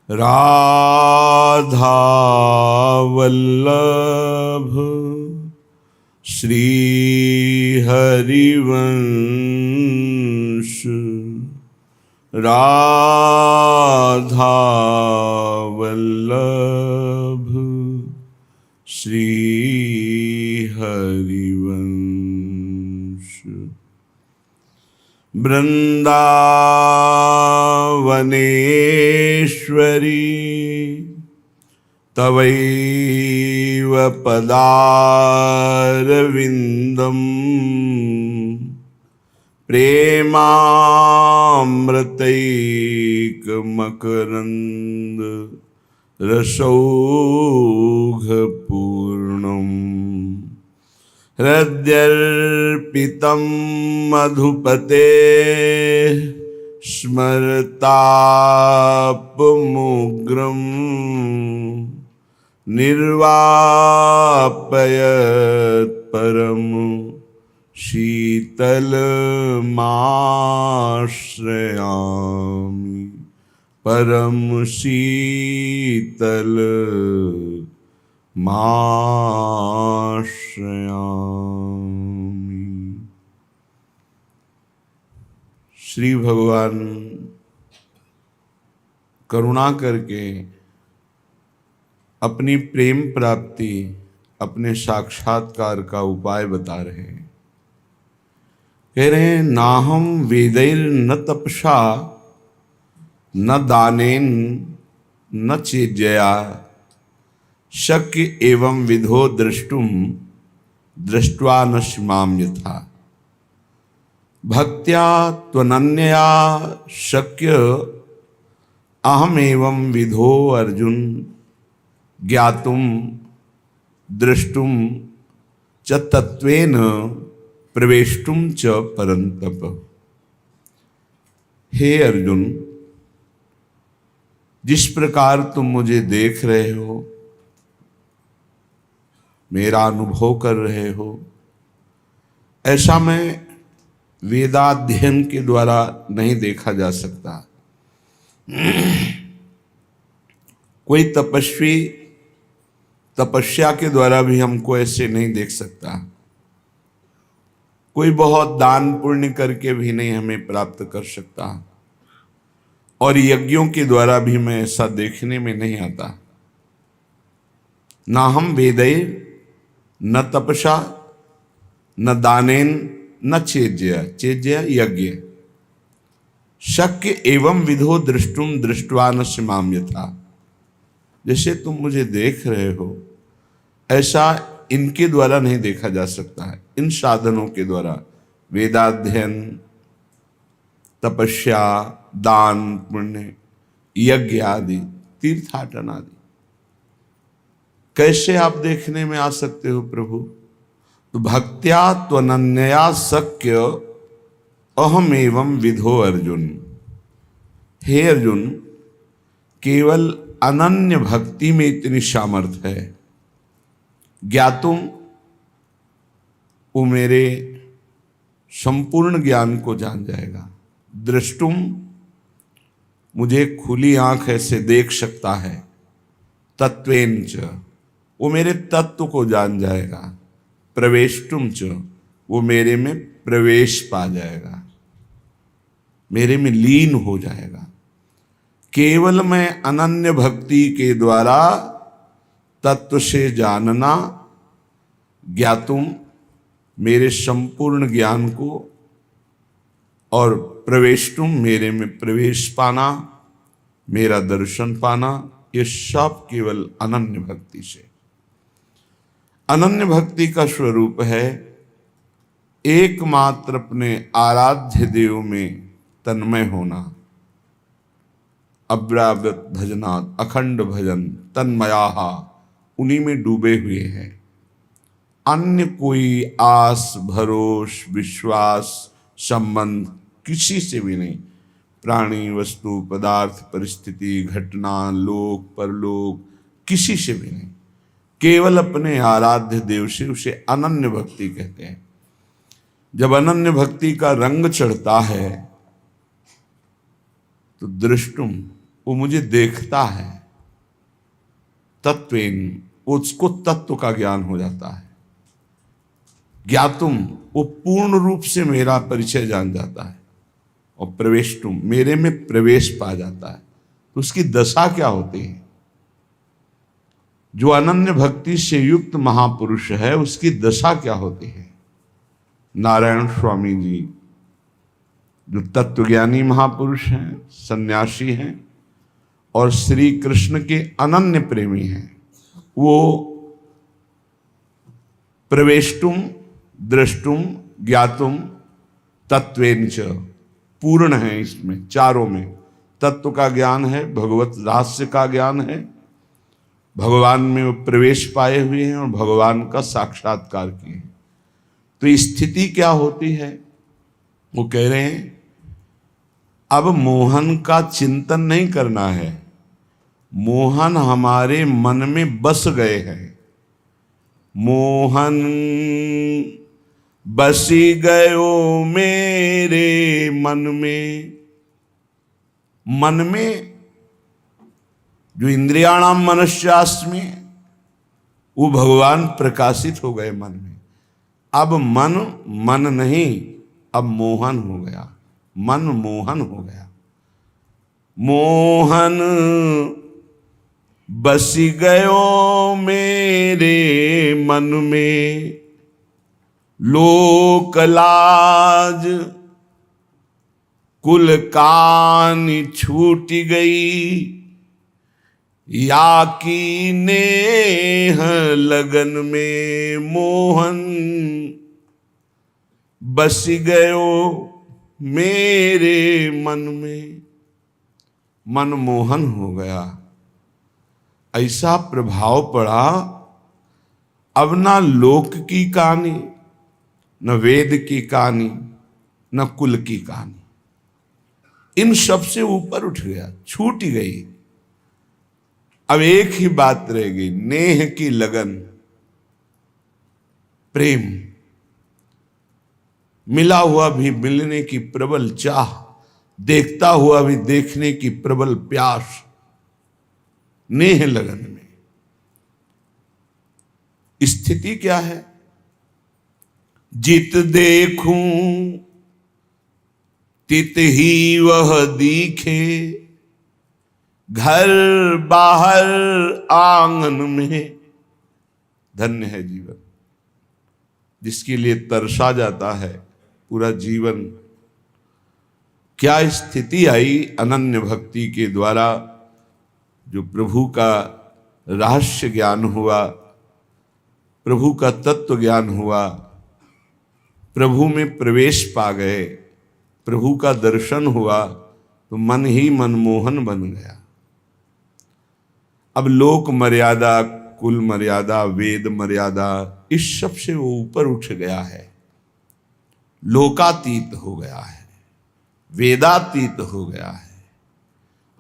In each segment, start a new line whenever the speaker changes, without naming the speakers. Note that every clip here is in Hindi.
राधा वल्लभ श्री हरिवंश, राधा वल्लभ श्री हरिवंश। वृंदावनेश्वरी तवैव पदारविंदम प्रेमामृतैकमकरंद रसौघपूर्णम् हृद्यर्पितं मधुपते स्मरतापमुग्रं निर्वापयत् परम शीतलमाश्रयामि, परम शीतल माश्रयामि। श्री भगवान करुणा करके अपनी प्रेम प्राप्ति, अपने साक्षात्कार का उपाय बता रहे हैं। कह रहे हैं, नाहम वेदैर न तपसा न दानेन न चेज्जया शक्य एवं विधो द्रष्टुम दृष्ट्वा न शिमाम यथा। भक्त्या त्वनन्यया शक्य अहम एवं विधो अर्जुन ज्ञातुम द्रष्टुम च तत्वेन प्रवेष्टुम च परंतप। हे अर्जुन, जिस प्रकार तुम मुझे देख रहे हो, मेरा अनुभव कर रहे हो, ऐसा मैं वेदाध्ययन के द्वारा नहीं देखा जा सकता। कोई तपस्वी तपस्या के द्वारा भी हमको ऐसे नहीं देख सकता। कोई बहुत दान पुण्य करके भी नहीं हमें प्राप्त कर सकता, और यज्ञों के द्वारा भी मैं ऐसा देखने में नहीं आता। ना हम वेदैर न तपसा न दानेन न चेज्य, चेज्य यज्ञ शक्य एवं विधो दृष्टुम दृष्ट्वा न शिमाम यथा। जैसे तुम मुझे देख रहे हो, ऐसा इनके द्वारा नहीं देखा जा सकता है। इन साधनों के द्वारा, वेदाध्ययन, तपस्या, दान पुण्य, यज्ञ आदि, तीर्थाटन आदि, कैसे आप देखने में आ सकते हो प्रभु? तो भक्त्या त्वनन्यया शक्य अहम एवं विधो अर्जुन। हे अर्जुन, केवल अनन्य भक्ति में इतनी सामर्थ्य है। ज्ञातुम, वो मेरे संपूर्ण ज्ञान को जान जाएगा। दृष्टुम, मुझे खुली आंख ऐसे देख सकता है। तत्वेन च, वो मेरे तत्व को जान जाएगा। प्रवेष्टुम च, वो मेरे में प्रवेश पा जाएगा, मेरे में लीन हो जाएगा। केवल मैं अनन्य भक्ति के द्वारा तत्व से जानना, ज्ञातुम, मेरे संपूर्ण ज्ञान को, और प्रवेष्टुम, मेरे में प्रवेश पाना, मेरा दर्शन पाना, ये सब केवल अनन्य भक्ति से। अनन्य भक्ति का स्वरूप है एकमात्र अपने आराध्य देव में तन्मय होना। अव्यावृत भजनात्, अखंड भजन, तन्मयाहा, उन्हीं में डूबे हुए हैं। अन्य कोई आस भरोस विश्वास संबंध किसी से भी नहीं। प्राणी, वस्तु, पदार्थ, परिस्थिति, घटना, लोक परलोक, किसी से भी नहीं। केवल अपने आराध्य देव से, उसे अनन्य भक्ति कहते हैं। जब अनन्य भक्ति का रंग चढ़ता है तो दृष्टुम, वो मुझे देखता है, तत्वेन, उसको तत्व का ज्ञान हो जाता है। ज्ञातुम, वो पूर्ण रूप से मेरा परिचय जान जाता है। और प्रवेशतुम, मेरे में प्रवेश पा जाता है। तो उसकी दशा क्या होती है? जो अनन्य भक्ति से युक्त महापुरुष है, उसकी दशा क्या होती है? नारायण स्वामी जी जो तत्वज्ञानी महापुरुष हैं, सन्यासी हैं और श्री कृष्ण के अनन्य प्रेमी हैं, वो प्रवेष्टुम, द्रष्टुम, ज्ञातुम, तत्वेन च पूर्ण है। इसमें चारों में तत्व का ज्ञान है, भगवत रहस्य का ज्ञान है, भगवान में वो प्रवेश पाए हुए हैं और भगवान का साक्षात्कार किए हैं। तो स्थिति क्या होती है? वो कह रहे हैं अब मोहन का चिंतन नहीं करना है, मोहन हमारे मन में बस गए हैं। मोहन बसी गयो मेरे मन में। मन में जो इंद्रियाणाम मनस्यास्मि, वो भगवान प्रकाशित हो गए मन में। अब मन नहीं, अब मोहन हो गया, मन मोहन हो गया। मोहन बसी गयो मेरे मन में, लोक लाज कुल कानी छूट गई, या की नेह लगन में मोहन बस गयो मेरे मन में। मन मोहन हो गया, ऐसा प्रभाव पड़ा। अब ना लोक की कहानी, न वेद की कहानी, न कुल की कहानी, इन सब से ऊपर उठ गया, छूट गई। अब एक ही बात रह गई, नेह की लगन, प्रेम, मिला हुआ भी मिलने की प्रबल चाह, देखता हुआ भी देखने की प्रबल प्यास, नेह लगन में। स्थिति क्या है? जित देखूं तित ही वह दिखे, घर बाहर आंगन में। धन्य है जीवन जिसके लिए तरसा जाता है पूरा जीवन। क्या स्थिति आई अनन्य भक्ति के द्वारा, जो प्रभु का रहस्य ज्ञान हुआ, प्रभु का तत्व ज्ञान हुआ, प्रभु में प्रवेश पा गए, प्रभु का दर्शन हुआ, तो मन ही मनमोहन बन गया। अब लोक मर्यादा, कुल मर्यादा, वेद मर्यादा, इस सब से वो ऊपर उठ गया है, लोकातीत हो गया है, वेदातीत हो गया है।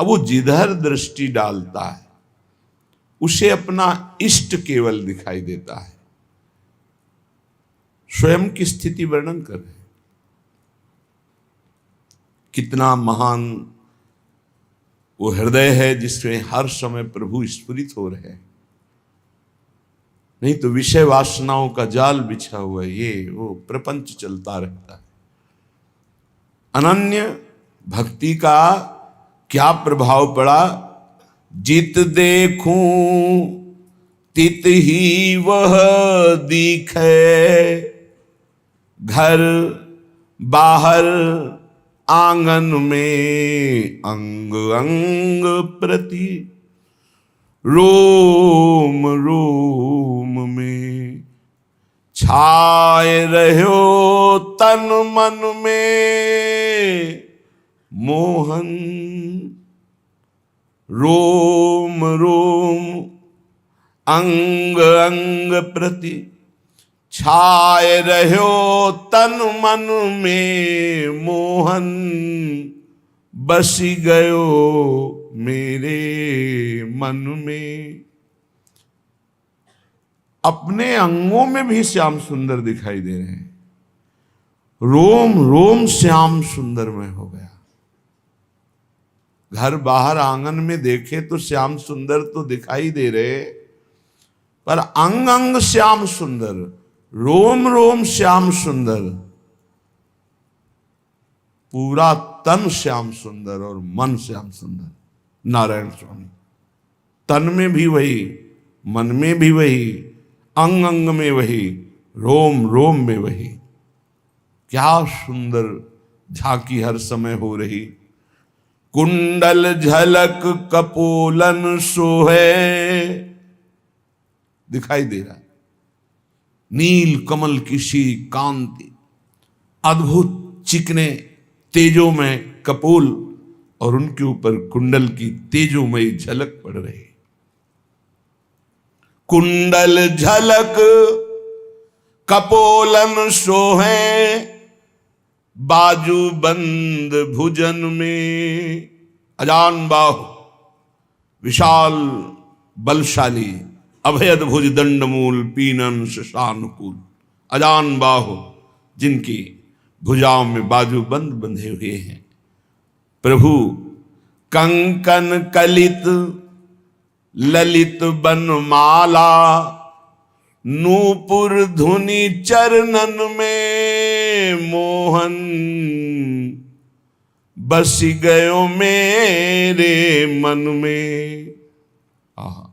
अब वो जिधर दृष्टि डालता है उसे अपना इष्ट केवल दिखाई देता है। स्वयं की स्थिति वर्णन कर रहे हैं, कितना महान वो हृदय है जिसमें हर समय प्रभु स्फुरित हो रहे हैं। नहीं तो विषय वासनाओं का जाल बिछा हुआ है, ये वो प्रपंच चलता रहता है। अनन्य भक्ति का क्या प्रभाव पड़ा? जित देखूं तित ही वह दिखे, घर बाहर आंगन में अंग अंग प्रति, रोम रोम में छाए रहो तन मन में मोहन। रोम रोम अंग अंग प्रति छाए रहो तन मन में मोहन, बस गयो मेरे मन में। अपने अंगों में भी श्याम सुंदर दिखाई दे रहे हैं, रोम रोम श्याम सुंदरमय हो गया। घर बाहर आंगन में देखे तो श्याम सुंदर तो दिखाई दे रहे, पर अंग अंग श्याम सुंदर, रोम रोम श्याम सुंदर, पूरा तन श्याम सुंदर और मन श्याम सुंदर नारायण स्वामी। तन में भी वही, मन में भी वही, अंग अंग में वही, रोम रोम में वही। क्या सुंदर झांकी हर समय हो रही। कुंडल झलक कपोलन सोहे, दिखाई दे रहा, नील कमल की सी कांति, अद्भुत चिकने तेजों में कपोल और उनके ऊपर कुंडल की तेजोमयी झलक पड़ रही। कुंडल झलक कपोलन सोहे, बाजू बंद भुजन में, अजान बाहु विशाल बलशाली, अभयद भुज दंड मूल, पीनन शशानुकूल। अजान बाहु जिनकी भुजाओं में बाजू बंद बंधे हुए हैं प्रभु। कंकन कलित ललित बनमाला, नूपुर धुनि चरणन में मोहन, बस गयो मेरे मन में। आहा,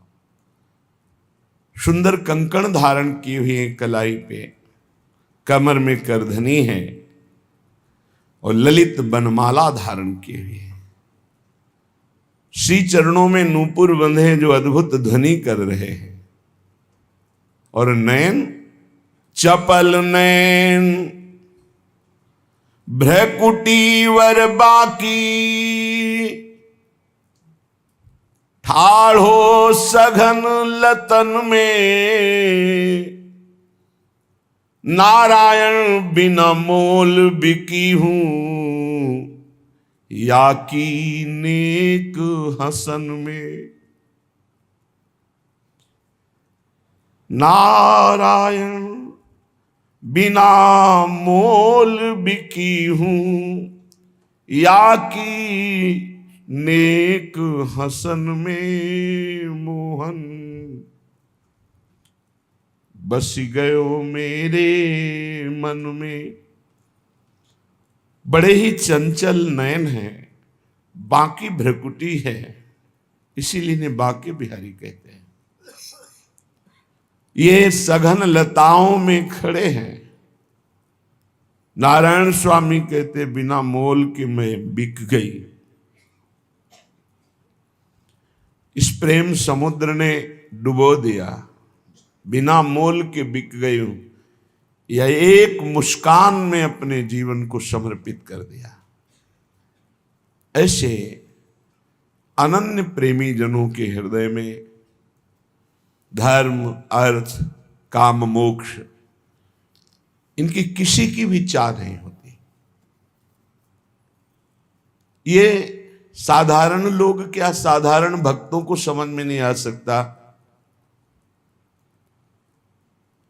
सुंदर कंकण धारण किए हुए कलाई पे, कमर में करधनी है और ललित बनमाला धारण किए हुए हैं। श्री चरणों में नूपुर बंधे जो अद्भुत ध्वनि कर रहे हैं, और नयन चपल नयन, भ्रकुटी वर बाकी, ठाढ़ो सघन लतन में, नारायण बिना मोल बिकी हूं, या की नेक हसन में। नारायण बिना मोल बिकी हूं, या की नेक हसन में मोहन, बस गयो मेरे मन में। बड़े ही चंचल नयन है, बाकी भ्रकुटी है, इसीलिए इन्हें बाके बिहारी कहते हैं। ये सघन लताओं में खड़े हैं। नारायण स्वामी कहते बिना मोल के मैं बिक गई। इस प्रेम समुद्र ने डुबो दिया, बिना मोल के बिक गई हूं। यह एक मुस्कान में अपने जीवन को समर्पित कर दिया। ऐसे अनन्य प्रेमी जनों के हृदय में धर्म, अर्थ, काम, मोक्ष, इनकी किसी की भी चाह नहीं होती। ये साधारण लोग क्या, साधारण भक्तों को समझ में नहीं आ सकता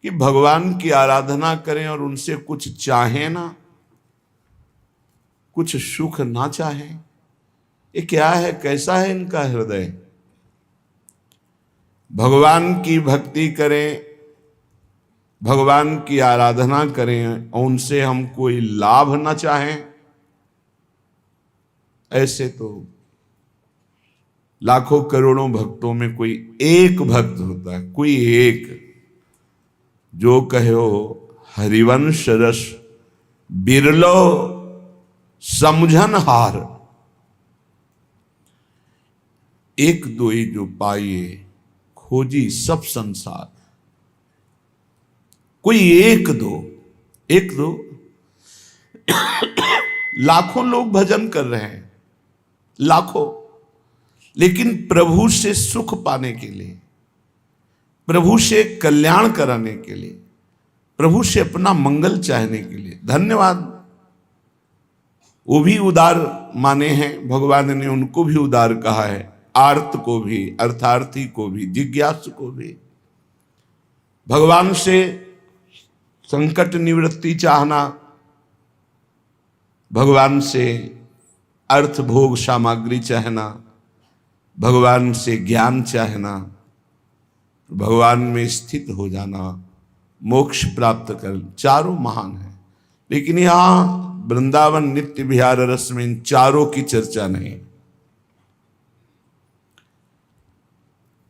कि भगवान की आराधना करें और उनसे कुछ चाहें ना, कुछ सुख ना चाहें। ये क्या है, कैसा है इनका हृदय। भगवान की भक्ति करें, भगवान की आराधना करें और उनसे हम कोई लाभ ना चाहें, ऐसे तो लाखों करोड़ों भक्तों में कोई एक भक्त होता है, कोई एक जो कहो हरिवंश रस बिरलो समझन हार। एक दो ही जो पाइए खोजी सब संसार। कोई एक दो लाखों लोग भजन कर रहे हैं, लाखों, लेकिन प्रभु से सुख पाने के लिए, प्रभु से कल्याण कराने के लिए, प्रभु से अपना मंगल चाहने के लिए। धन्यवाद, वो भी उदार माने हैं, भगवान ने उनको भी उदार कहा है। आर्त को भी, अर्थार्थी को भी, जिज्ञासु को भी। भगवान से संकट निवृत्ति चाहना, भगवान से अर्थ भोग सामग्री चाहना, भगवान से ज्ञान चाहना, भगवान में स्थित हो जाना, मोक्ष प्राप्त कर, चारों महान है। लेकिन यहां वृंदावन नित्य विहार रस में इन चारों की चर्चा नहीं।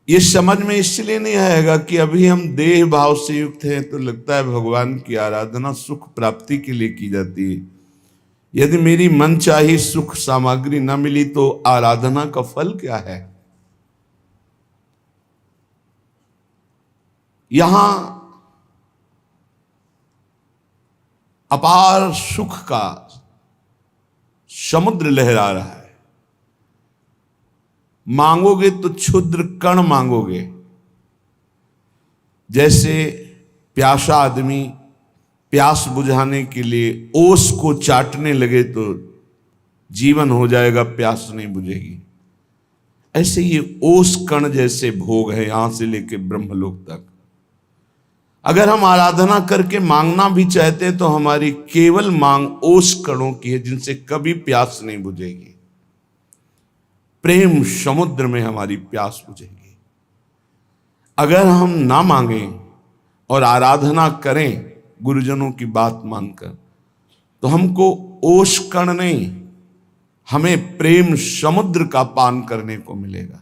ये समझ में इसलिए नहीं आएगा कि अभी हम देह भाव से युक्त हैं, तो लगता है भगवान की आराधना सुख प्राप्ति के लिए की जाती है। यदि मेरी मनचाही सुख सामग्री न मिली तो आराधना का फल क्या है? यहां अपार सुख का समुद्र लहरा रहा है। मांगोगे तो क्षुद्र कण मांगोगे। जैसे प्यासा आदमी प्यास बुझाने के लिए ओस को चाटने लगे तो जीवन हो जाएगा, प्यास नहीं बुझेगी। ऐसे ये ओस कण जैसे भोग है यहां से लेके ब्रह्मलोक तक। अगर हम आराधना करके मांगना भी चाहते हैं तो हमारी केवल मांग ओस कणों की है, जिनसे कभी प्यास नहीं बुझेगी। प्रेम समुद्र में हमारी प्यास बुझेगी। अगर हम ना मांगें और आराधना करें गुरुजनों की बात मानकर, तो हमको ओस कण नहीं, हमें प्रेम समुद्र का पान करने को मिलेगा।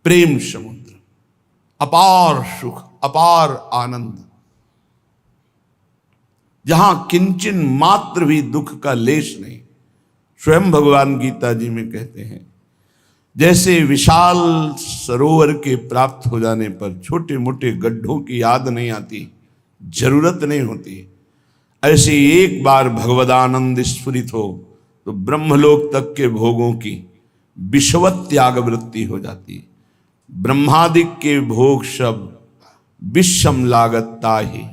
प्रेम समुद्र, अपार सुख, अपार आनंद, जहां किंचन मात्र भी दुख का लेश नहीं। स्वयं भगवान गीता जी में कहते हैं, जैसे विशाल सरोवर के प्राप्त हो जाने पर छोटे मोटे गड्ढों की याद नहीं आती, जरूरत नहीं होती, ऐसे एक बार भगवदानंद स्फुरित हो तो ब्रह्मलोक तक के भोगों की विषवत त्याग वृत्ति हो जाती। ब्रह्मादिक के भोग सब विषम लागत ताहि,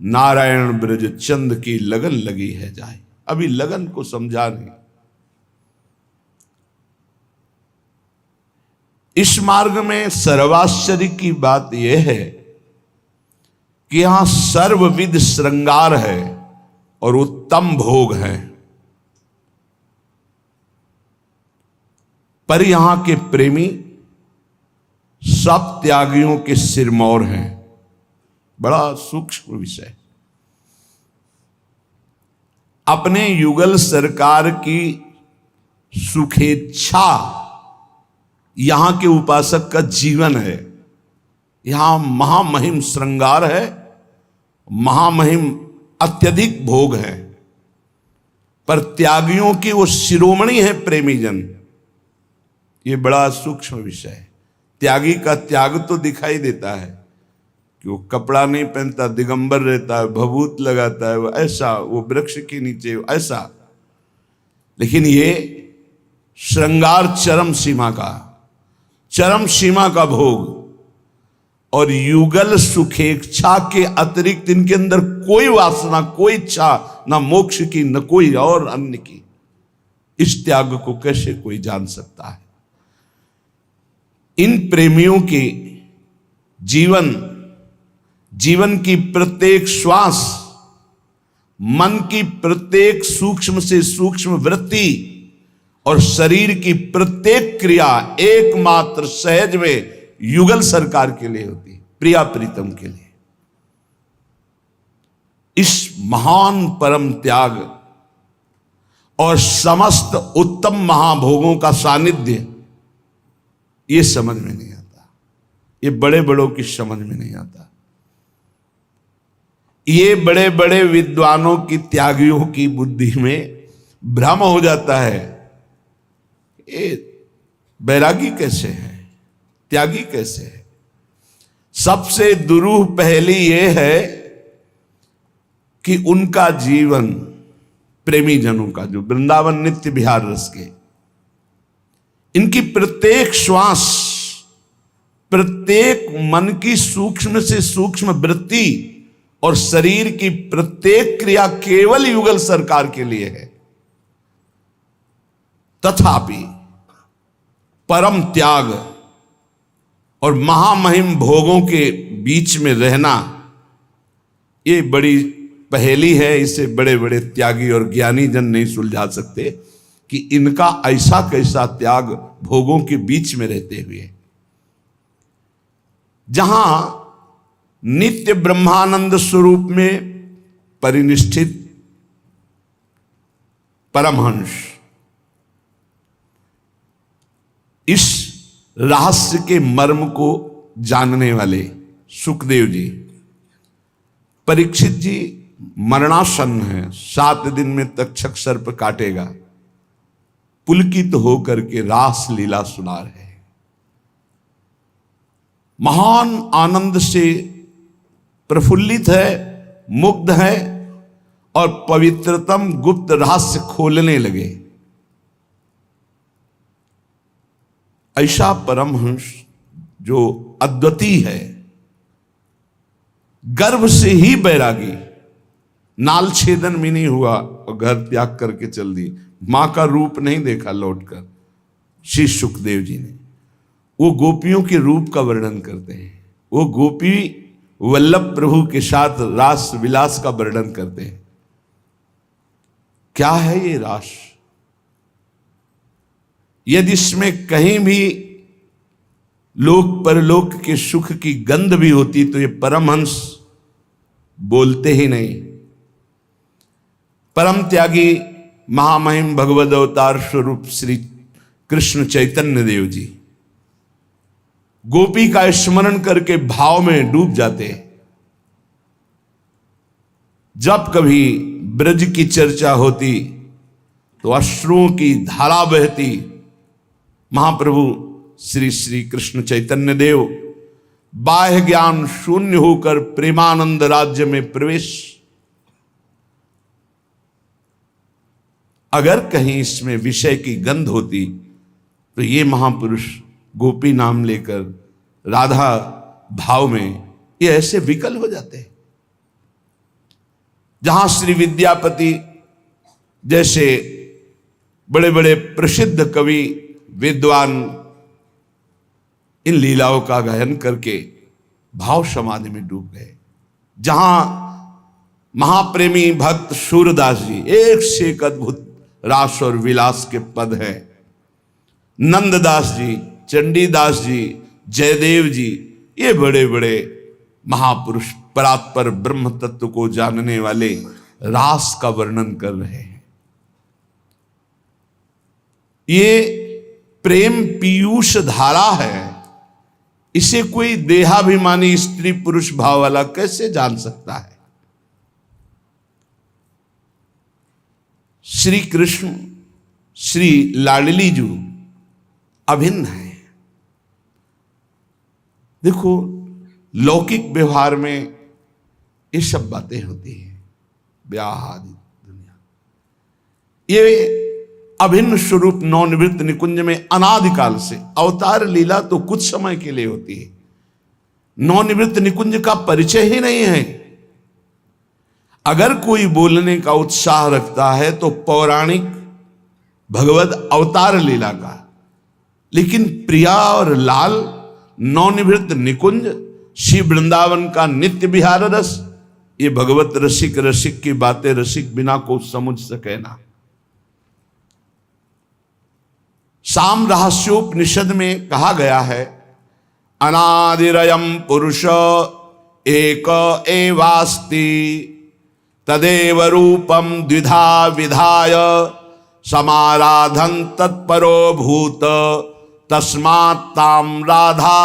नारायण ब्रज चंद की लगन लगी है जाए। अभी लगन को समझा नहीं। इस मार्ग में सर्वाश्चर्य की बात यह है कि यहां सर्वविध श्रृंगार है और उत्तम भोग है, पर यहां के प्रेमी सब त्यागियों के सिरमौर हैं। बड़ा सूक्ष्म विषय। अपने युगल सरकार की सुखेच्छा यहां के उपासक का जीवन है। यहां महामहिम श्रृंगार है, महामहिम अत्यधिक भोग है, पर त्यागियों की वो शिरोमणि है प्रेमी जन। ये बड़ा सूक्ष्म विषय है। त्यागी का त्याग तो दिखाई देता है कि वो कपड़ा नहीं पहनता, दिगंबर रहता है, भभूत लगाता है, वो ऐसा, वो वृक्ष के नीचे ऐसा। लेकिन ये श्रृंगार चरम सीमा का भोग, और युगल सुखेच्छा के अतिरिक्त इनके अंदर कोई वासना, कोई इच्छा, ना मोक्ष की न कोई और अन्य की। इस त्याग को कैसे कोई जान सकता है? इन प्रेमियों के जीवन की प्रत्येक श्वास, मन की प्रत्येक सूक्ष्म से सूक्ष्म वृत्ति और शरीर की प्रत्येक क्रिया एकमात्र सहज में युगल सरकार के लिए होती है, प्रिया प्रीतम के लिए। इस महान परम त्याग और समस्त उत्तम महाभोगों का सानिध्य ये समझ में नहीं आता। ये बड़े बड़ों की समझ में नहीं आता। ये बड़े बड़े विद्वानों की, त्यागियों की बुद्धि में भ्रम हो जाता है। ये बैरागी कैसे है, त्यागी कैसे है? सबसे दुरूह पहली यह है कि उनका जीवन, प्रेमी जनों का, जो वृंदावन नित्य विहार रस के, इनकी प्रत्येक श्वास, प्रत्येक मन की सूक्ष्म से सूक्ष्म वृत्ति और शरीर की प्रत्येक क्रिया केवल युगल सरकार के लिए है। तथापि परम त्याग और महामहिम भोगों के बीच में रहना, ये बड़ी पहेली है। इसे बड़े बड़े त्यागी और ज्ञानी जन नहीं सुलझा सकते। कि इनका ऐसा कैसा त्याग भोगों के बीच में रहते हुए, जहां नित्य ब्रह्मानंद स्वरूप में परिनिष्ठित परमहंस इस रहस्य के मर्म को जानने वाले सुखदेव जी, परीक्षित जी मरणासन्न है, 7 दिन में तक्षक सर्प काटेगा, पुलकित होकर के रास लीला सुना रहे, महान आनंद से प्रफुल्लित है, मुग्ध है और पवित्रतम गुप्त रहस्य खोलने लगे। ऐसा परमहंस जो अद्वितीय है, गर्भ से ही बैरागी, नाल छेदन भी नहीं हुआ और घर त्याग करके चल दी, मां का रूप नहीं देखा लौटकर। श्री सुखदेव जी ने वो गोपियों के रूप का वर्णन करते हैं, वो गोपी वल्लभ प्रभु के साथ रास विलास का वर्णन करते हैं। क्या है ये रास? यदि इसमें कहीं भी लोक परलोक के सुख की गंध भी होती तो ये परमहंस बोलते ही नहीं। परम त्यागी महामहिम भगवद अवतार स्वरूप श्री कृष्ण चैतन्य देव जी गोपी का स्मरण करके भाव में डूब जाते। जब कभी ब्रज की चर्चा होती तो अश्रुओं की धारा बहती। महाप्रभु श्री श्री कृष्ण चैतन्य देव बाह्य ज्ञान शून्य होकर प्रेमानंद राज्य में प्रवेश। अगर कहीं इसमें विषय की गंध होती तो ये महापुरुष गोपी नाम लेकर राधा भाव में ये ऐसे विकल हो जाते। जहां श्री विद्यापति जैसे बड़े बड़े प्रसिद्ध कवि विद्वान इन लीलाओं का गायन करके भाव समाधि में डूब गए, जहां महाप्रेमी भक्त सूरदास जी एक से एक अद्भुत रास और विलास के पद हैं। नंददास जी, चंडीदास जी, जयदेव जी, ये बड़े बड़े महापुरुष परात्पर ब्रह्म तत्व को जानने वाले रास का वर्णन कर रहे हैं। ये प्रेम पीयूष धारा है, इसे कोई देहाभिमानी स्त्री पुरुष भाव वाला कैसे जान सकता है? श्री कृष्ण श्री लाडली जी अभिन्न है। देखो लौकिक व्यवहार में ये सब बातें होती हैं, ब्याह आदि दुनिया, ये अभिन्न स्वरूप नवनिवृत्त निकुंज में अनादिकाल से। अवतार लीला तो कुछ समय के लिए होती है, नवनिवृत्त निकुंज का परिचय ही नहीं है। अगर कोई बोलने का उत्साह रखता है तो पौराणिक भगवद अवतार लीला का, लेकिन प्रिया और लाल नवनिवृत्त निकुंज श्री वृंदावन का नित्य विहार रस, ये भगवत रसिक रसिक की बातें रसिक बिना को समझ सके ना। साम रहस्योपनिषद में कहा गया है, अनादिरयम पुरुष एक एवास्ति तदेव रूपम द्विधा विधाय समाराधन तत्परो भूत तस्मात् ताम राधा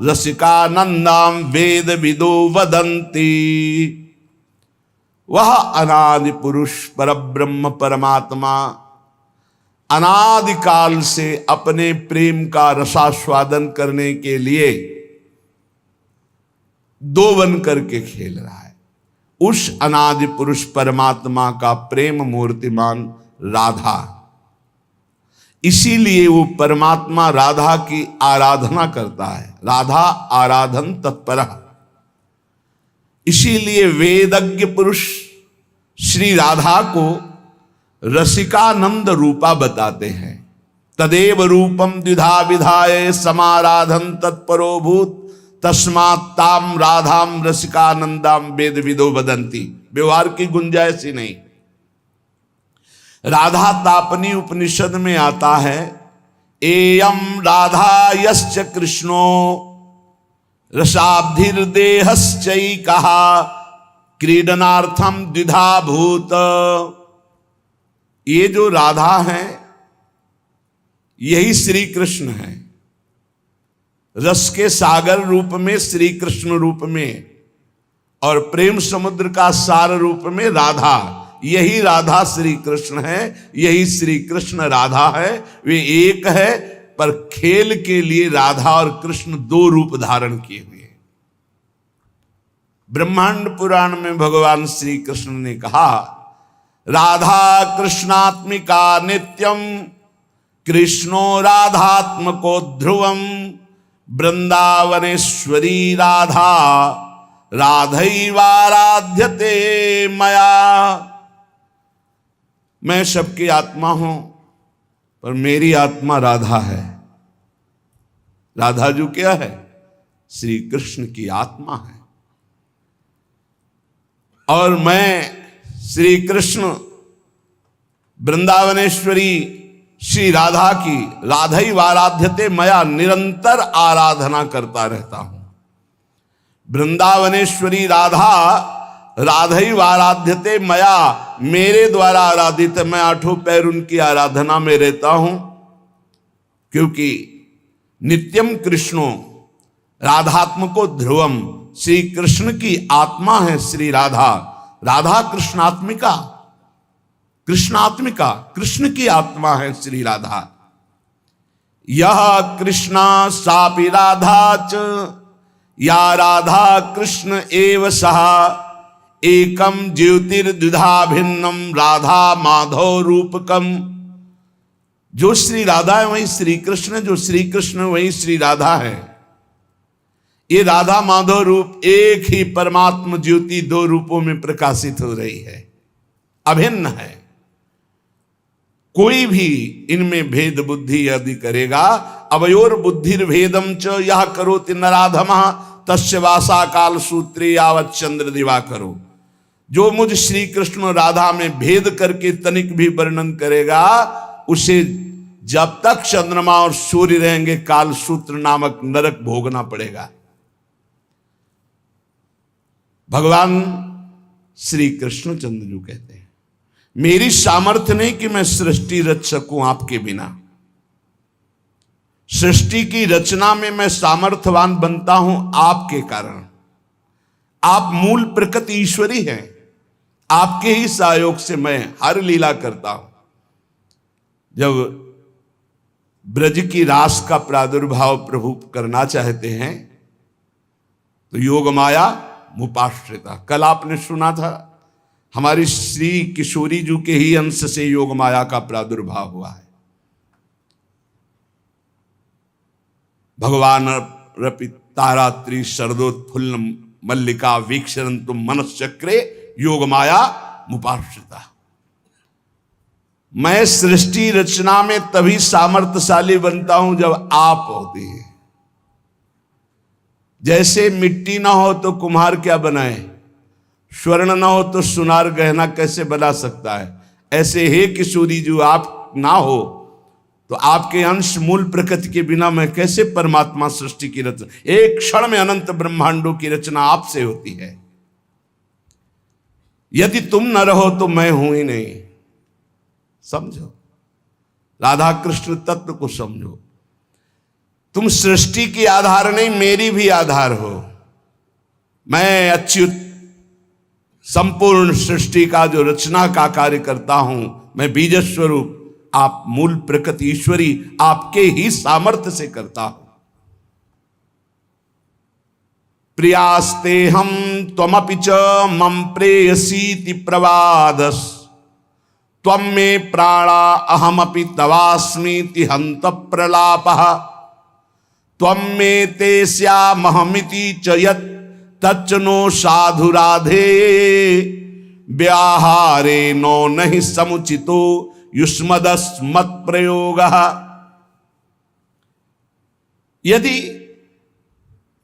रसिकानंदाम वेद विदो वदंती। वह अनादि पुरुष परब्रह्म परमात्मा अनादिकाल से अपने प्रेम का रसास्वादन करने के लिए दो बन करके खेल रहा है। उस अनादि पुरुष परमात्मा का प्रेम मूर्तिमान राधा, इसीलिए वो परमात्मा राधा की आराधना करता है, राधा आराधन तत्पर। इसीलिए वेदज्ञ पुरुष श्री राधा को रसिकानंद रूपा बताते हैं। तदेव रूपम द्विधा विधाय समाराधन तत्परो भूत तस्मात् ताम राधाम रसिकानंदाम वेद विदो वदंती। व्यवहार की गुंजाइश ही नहीं। राधा तापनी उपनिषद में आता है, एयम राधा यश्च कृष्णो रसाब्धिर्देहश्चई कहा क्रीडनार्थम द्विधा भूत। ये जो राधा है यही श्री कृष्ण है, रस के सागर रूप में श्री कृष्ण रूप में, और प्रेम समुद्र का सार रूप में राधा। यही राधा श्री कृष्ण है, यही श्री कृष्ण राधा है। वे एक है, पर खेल के लिए राधा और कृष्ण दो रूप धारण किए हुए हैं। ब्रह्मांड पुराण में भगवान श्री कृष्ण ने कहा, राधा कृष्णात्मिका नित्यम कृष्णो राधात्मको ध्रुवम वृंदावनेश्वरी राधा राधैवाराध्यते मया। मैं सबकी आत्मा हूं, पर मेरी आत्मा राधा है। राधा जो क्या है? श्री कृष्ण की आत्मा है। और मैं श्री कृष्ण वृंदावनेश्वरी श्री राधा की राधैवाराध्यते मया निरंतर आराधना करता रहता हूं। वृंदावनेश्वरी राधा राधैवाराध्यते मया, मेरे द्वारा आराधित, मैं आठों पैर उनकी आराधना में रहता हूं। क्योंकि नित्यम कृष्णो राधात्मको ध्रुवम, श्री कृष्ण की आत्मा है श्री राधा। राधा कृष्णात्मिका, कृष्णात्मिका कृष्ण की आत्मा है श्री राधा। यह कृष्णा सापि राधा च या राधा कृष्ण एव सहा एकम ज्योतिर्द्विधा भिन्नम राधा माधव रूपकम। जो श्री राधा है वही श्री कृष्ण, जो श्री कृष्ण वही श्री राधा है। ये राधा माधव रूप एक ही परमात्म ज्योति दो रूपों में प्रकाशित हो रही है, अभिन्न है। कोई भी इनमें भेद बुद्धि यदि करेगा, अवयोर बुद्धिर्भेदम च यह करोति नराधमः तस्य वासा काल सूत्रे यावत् चंद्र दिवा करो। जो मुझ श्री कृष्ण राधा में भेद करके तनिक भी वर्णन करेगा, उसे जब तक चंद्रमा और सूर्य रहेंगे काल सूत्र नामक नरक भोगना पड़ेगा। भगवान श्री कृष्ण चंद्र जो कहते हैं, मेरी सामर्थ्य नहीं कि मैं सृष्टि रच सकूं आपके बिना। सृष्टि की रचना में मैं सामर्थ्यवान बनता हूं आपके कारण। आप मूल प्रकृति ईश्वरी हैं, आपके ही सहयोग से मैं हर लीला करता हूं। जब ब्रज की रास का प्रादुर्भाव प्रभु करना चाहते हैं तो योग माया मुपाश्रिता, कल आपने सुना था, हमारी श्री किशोरी जी के ही अंश से योग माया का प्रादुर्भाव हुआ है। भगवान रपि तारात्रि शरदोत्फुल्ल मल्लिका वीक्षरन्तु मनश्चक्रे योग माया मुपाश्रिता। मैं सृष्टि रचना में तभी सामर्थ्यशाली बनता हूं जब आप होते हैं। जैसे मिट्टी ना हो तो कुम्हार क्या बनाए, स्वर्ण ना हो तो सुनार गहना कैसे बना सकता है, ऐसे हे किशोरी जो आप ना हो तो आपके अंश मूल प्रकृति के बिना मैं कैसे परमात्मा सृष्टि की रचना। एक क्षण में अनंत ब्रह्मांडों की रचना आपसे होती है। यदि तुम न रहो तो मैं हूं ही नहीं। समझो, राधा कृष्ण तत्व को समझो। तुम सृष्टि की आधार नहीं, मेरी भी आधार हो। मैं अच्युत संपूर्ण सृष्टि का जो रचना का कार्य करता हूं, मैं बीज स्वरूप, आप मूल प्रकृति ईश्वरी, आपके ही सामर्थ्य से करता हूं। प्रियास्ते हम त्वमपि च मम प्रेयसीति प्रवादस त्वं मे प्राणा अहमपि तवास्मीति हंत प्रलापः त्वं मे ते स्यामहमिति च यत् तच्च नो साधु राधे व्याहारे नो नहि समुचितो युष्मदस्मत् प्रयोगः। यदि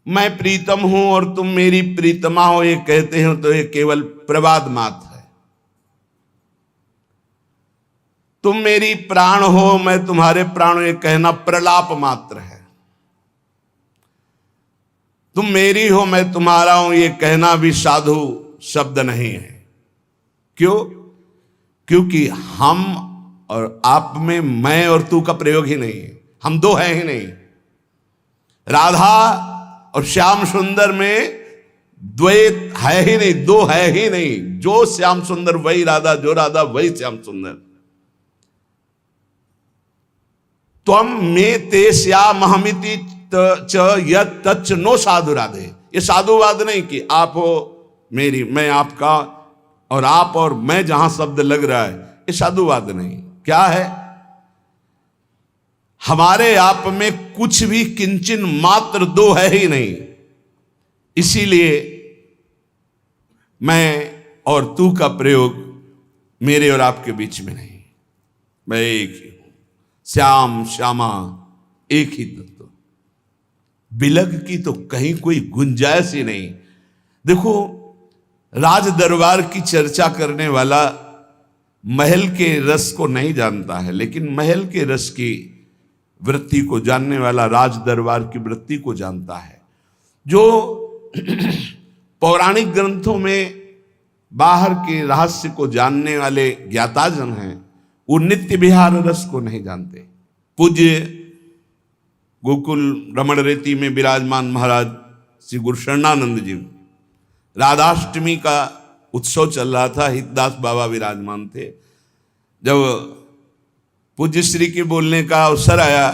मैं प्रीतम हूं और तुम मेरी प्रीतमा हो ये कहते हो तो ये केवल प्रवाद मात्र है। तुम मेरी प्राण हो, मैं तुम्हारे प्राण, ये कहना प्रलाप मात्र है। तुम मेरी हो, मैं तुम्हारा हूं, ये कहना भी साधु शब्द नहीं है। क्यों? क्योंकि हम और आप में मैं और तू का प्रयोग ही नहीं है, हम दो हैं ही नहीं। राधा और श्याम सुंदर में द्वैत है ही नहीं, दो है ही नहीं। जो श्याम सुंदर वही राधा, जो राधा वही श्याम सुंदर। त्वम में ते श्यामहमिति च यत् तच्च नो साधु राधे। ये साधुवाद नहीं कि आप हो मेरी, मैं आपका, और आप और मैं जहां शब्द लग रहा है, ये साधुवाद नहीं। क्या है? हमारे आप में कुछ भी किंचन मात्र दो है ही नहीं। इसीलिए मैं और तू का प्रयोग मेरे और आपके बीच में नहीं। मैं एक ही हूं, श्याम श्यामा एक ही तत्व। बिलग की तो कहीं कोई गुंजाइश ही नहीं। देखो, राज दरबार की चर्चा करने वाला महल के रस को नहीं जानता है, लेकिन महल के रस की वृत्ति को जानने वाला राज दरबार की वृत्ति को जानता है। जो पौराणिक ग्रंथों में बाहर के रहस्य को जानने वाले ज्ञाताजन हैं, वो नित्य विहार रस को नहीं जानते। पूज्य गोकुल रमण रेती में विराजमान महाराज श्री गुरु शरणानंद जी, राधाष्टमी का उत्सव चल रहा था, हितदास बाबा विराजमान थे। जब पूज्य श्री के बोलने का अवसर आया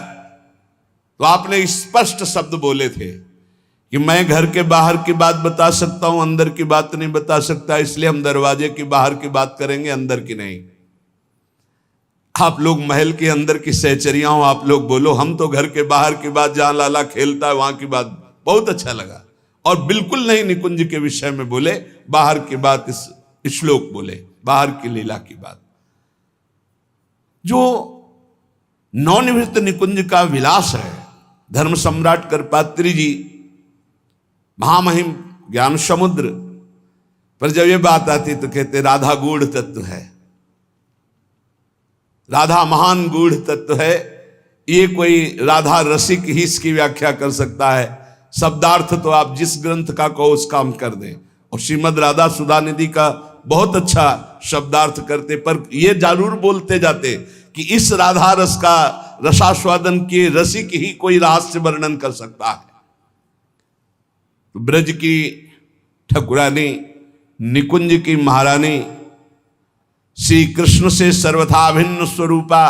तो आपने स्पष्ट शब्द बोले थे कि मैं घर के बाहर की बात बता सकता हूं, अंदर की बात नहीं बता सकता, इसलिए हम दरवाजे की बाहर की बात करेंगे, अंदर की नहीं। आप लोग महल के अंदर की सहचरियां हो, आप लोग बोलो, हम तो घर के बाहर की बात, जहां लाला खेलता है वहां की बात। बहुत अच्छा लगा। और बिल्कुल नहीं निकुंज के विषय में बोले, बाहर की बात, इस श्लोक बोले, बाहर की लीला की बात। जो नवनिवृत्त निकुंज का विलास है, धर्म सम्राट करपात्री जी महामहिम ज्ञान समुद्र पर जब ये बात आती तो कहते राधा गूढ़ तत्व है, राधा महान गूढ़ तत्व है। ये कोई राधा रसिक ही इसकी व्याख्या कर सकता है। शब्दार्थ तो आप जिस ग्रंथ का कहो उसका हम कर दें, और श्रीमद राधा सुधा निधि का बहुत अच्छा शब्दार्थ करते, पर ये जरूर बोलते जाते कि इस राधा रस का रसास्वादन के रसिक ही कोई रहस्य वर्णन कर सकता है। तो ब्रज की ठकुरानी, निकुंज की महारानी, श्री कृष्ण से सर्वथा भिन्न स्वरूपा,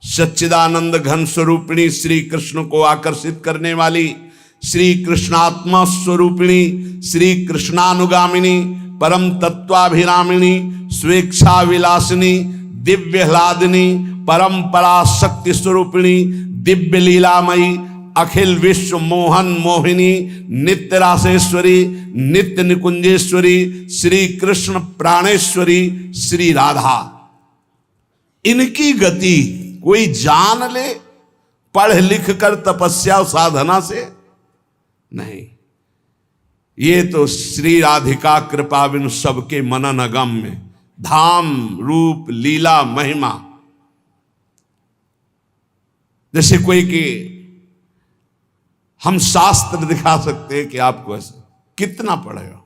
सच्चिदानंद घन स्वरूपिणी, श्री कृष्ण को आकर्षित करने वाली, श्री कृष्णात्मा स्वरूपिणी, श्री कृष्णानुगामिनी, परम तत्वाभिरामिणी, स्वेच्छा विलासिनी, दिव्य ह्लादिनी, परंपरा शक्ति स्वरूपिणी, दिव्य लीलामयी, अखिल विश्व मोहन मोहिनी, नित्य रासेश्वरी, नित्य निकुंजेश्वरी, श्री कृष्ण प्राणेश्वरी, श्री राधा। इनकी गति कोई जान ले पढ़ लिख कर तपस्या साधना से नहीं। ये तो श्री राधिका कृपा बिन सबके मनन अगम्य, धाम रूप लीला महिमा। जैसे कोई कि हम शास्त्र दिखा सकते हैं कि आपको ऐसा कितना पढ़ेगा,